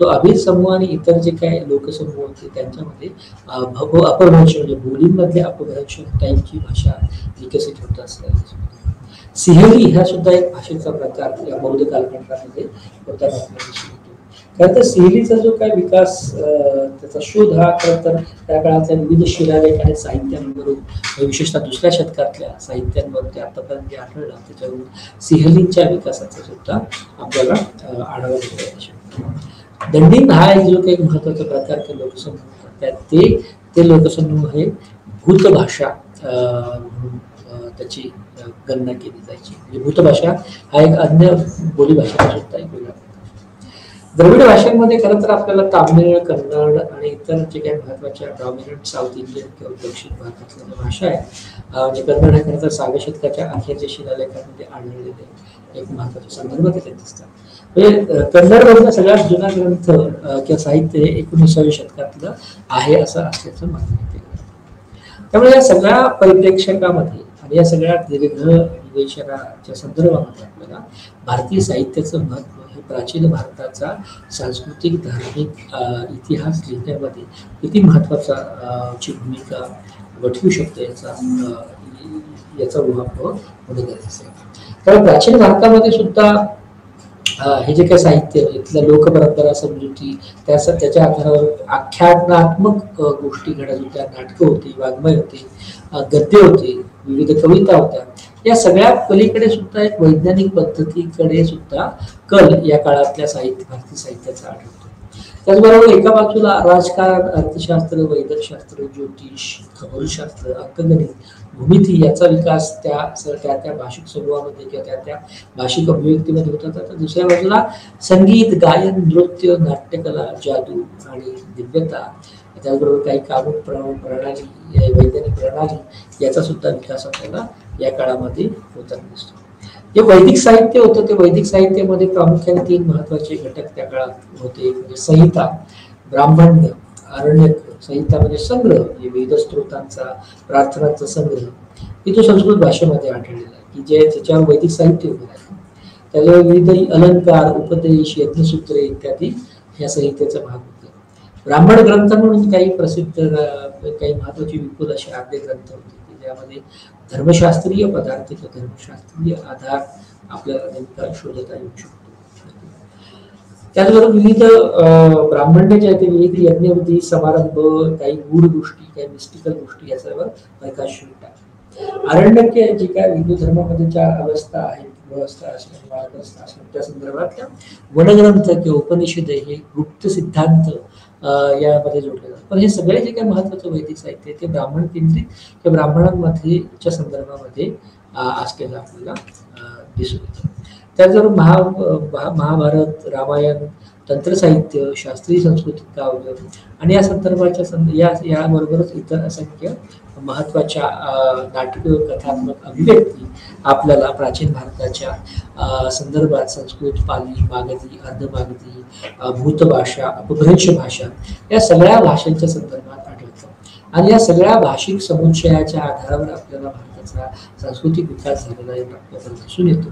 [SPEAKER 1] तो अभिर समूह आणि इतर जे काही लोकसमूह होते त्यांच्यामध्ये अपभ्रंश म्हणजे बोलींमधले अपभ्रंश टाईपची भाषा विकसित होत असल्याचं. सिंहली हा सुद्धा एक भाषेचा प्रकार या बौद्ध कालखंडामध्ये होताना आपल्याला दिसून येतो. खरं तर सिंहलीचा जो काय विकास त्याचा शोध हा खरं तर त्या काळातल्या विविध शिलालेख आणि साहित्यांवरून विशेषतः दुसऱ्या शतकातल्या साहित्यांवरून ते आतापर्यंत जे आढळलं त्याच्यावरून सिंहलीच्या विकासाचा सुद्धा आपल्याला आढावा घेता येतो. दंडीन हा एक जो काही महत्वाचा प्रकार के लोकसमूह होता त्यात ते लोकसमूह हे भूतभाषा म्हणून त्याची गणना केली जायची. म्हणजे भूतभाषा हा एक अन्य बोलीभाषेचा सुद्धा एक वेगळा प्रकार. द्रविड भाषांमध्ये खरं तर आपल्याला तामिळ कन्नड आणि इतर जे काही महत्वाच्या डॉमिनंट साऊथ इंडियन किंवा दक्षिण भारतातल्या ज्या भाषा आहेत म्हणजे कन्नड हे खरं तर 6व्या शतकाच्या अखेरच्या शिलालेखांमध्ये आढळलेले एक महत्वाचे संदर्भ त्याच्यात दिसतात. म्हणजे कन्नडमधला सगळ्यात जुना ग्रंथ किंवा साहित्य हे 19व्या शतकातलं आहे असं असल्याचं मानण्यात येतं. त्यामुळे या सगळ्या परिप्रेक्षकामध्ये आणि या सगळ्या दीर्घ विवेचनाच्या संदर्भामध्ये आपल्याला भारतीय साहित्याचं महत्व हे प्राचीन भारताचा सांस्कृतिक धार्मिक इतिहास लिहिण्यामध्ये किती महत्वाचा ची भूमिका वठवू शकतो याचा उहापोह होणे गरजेचं आहे. कारण प्राचीन भारतामध्ये सुद्धा हे जे काही साहित्य इथल्या लोकपरंपरा समजुती त्याच्या आधारावर आख्यानात्मक गोष्टी घडत होत्या. नाटकं होती, वाङ्मय होते, गद्य होते, विविध कविता होत्या. या सगळ्या पलीकडे सुद्धा एक वैज्ञानिक पद्धतीकडे सुद्धा कल या काळातल्या भारतीय साहित्याचा आढळतो. त्याचबरोबर एका बाजूला राजकारण, अर्थशास्त्र, वैद्यकशास्त्र, ज्योतिष, खगोलशास्त्र, अंकगणित, भूमिती याचा विकास त्या भाषिक समूहामध्ये किंवा त्या भाषिक अभिव्यक्तीमध्ये होता. तर दुसऱ्या बाजूला संगीत, गायन, नृत्य, नाट्यकला, जादू आणि दिव्यता त्याचबरोबर काही कामुक प्रणाली, वैज्ञानिक प्रणाली याचा सुद्धा विकास आपल्याला या काळामध्ये होताना दिसतो. जे वैदिक साहित्य होतं ते वैदिक साहित्यामध्ये प्रामुख्याने 3 महत्वाचे घटक त्या काळात होते. म्हणजे संहिता, ब्राह्मण्य, आरण्यक. संहिता म्हणजे संग्रह, वेद स्त्रोतांचा, प्रार्थनांचा संग्रह. ही तो संस्कृत भाषेमध्ये आढळलेला आहे की ज्याच्यावर वैदिक साहित्य उभं आहे. त्याच्यावर विविध अलंकार, उपदेश, यज्ञसूत्रे इत्यादी या संहितेचा भाग होते. ब्राह्मण ग्रंथ म्हणून काही प्रसिद्ध काही महत्वाचे विपुल असे आद्य ग्रंथ होते की ज्यामध्ये धर्मशास्त्रीय पदार्थ किंवा धर्मशास्त्रीय आधार आपल्याला नेमका शोधता येऊ शकतो. त्याचबरोबर विविध ब्राह्मण्य जे आहे ते विविध यज्ञविधी, समारंभ, काही गूढ गोष्टी, काही मिस्टिकल गोष्टी याच्यावर प्रकाश टाकतात. आरण्यके जी काय हिंदू धर्मामध्ये ज्या अवस्था आहेत, व्यवस्था असणे, वादग्रस्त असणे त्या संदर्भातल्या वनग्रंथ किंवा उपनिषद हे गुप्त सिद्धांत यामध्ये जोडले जातात. पण हे सगळे जे काही महत्वाचं वैदिक साहित्य ते ब्राह्मण केंद्रित किंवा ब्राह्मणांमध्येच्या संदर्भामध्ये असलेलं आपल्याला दिसून येतं. त्याचबरोबर महाभारत, रामायण, तंत्रसाहित्य, शास्त्रीय सांस्कृतिक काव्य आणि या संदर्भाच्या याबरोबरच इतर असंख्य महत्त्वाच्या नाटकं, कथात्मक अभिव्यक्ती आपल्याला प्राचीन भारताच्या संदर्भात संस्कृत, पाली, मागधी, अर्धमागधी, भूतभाषा, अपभ्रंश भाषा या सगळ्या भाषांच्या संदर्भात आढळतं. आणि या सगळ्या भाषिक समुच्चयाच्या आधारावर आपल्याला भारताचा सांस्कृतिक विकास झालेला आपल्याला दिसून येतो.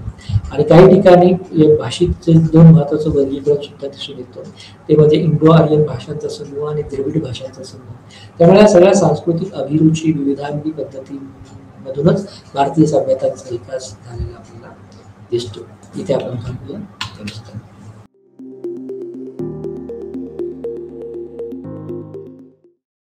[SPEAKER 1] आणि काही ठिकाणी भाषिकचे दोन महत्त्वाचं वर्गीकरण सुद्धा दिसून येतं. ते म्हणजे इंडो आर्यन भाषांचा समूह आणि द्रविड भाषांचा समूह. त्यामुळे या सगळ्या सांस्कृतिक अभिरुची, विविधांगी पद्धतीमधूनच भारतीय सभ्यतांचा विकास झालेला आपल्याला दिसतो. इथे आपण थांबूया.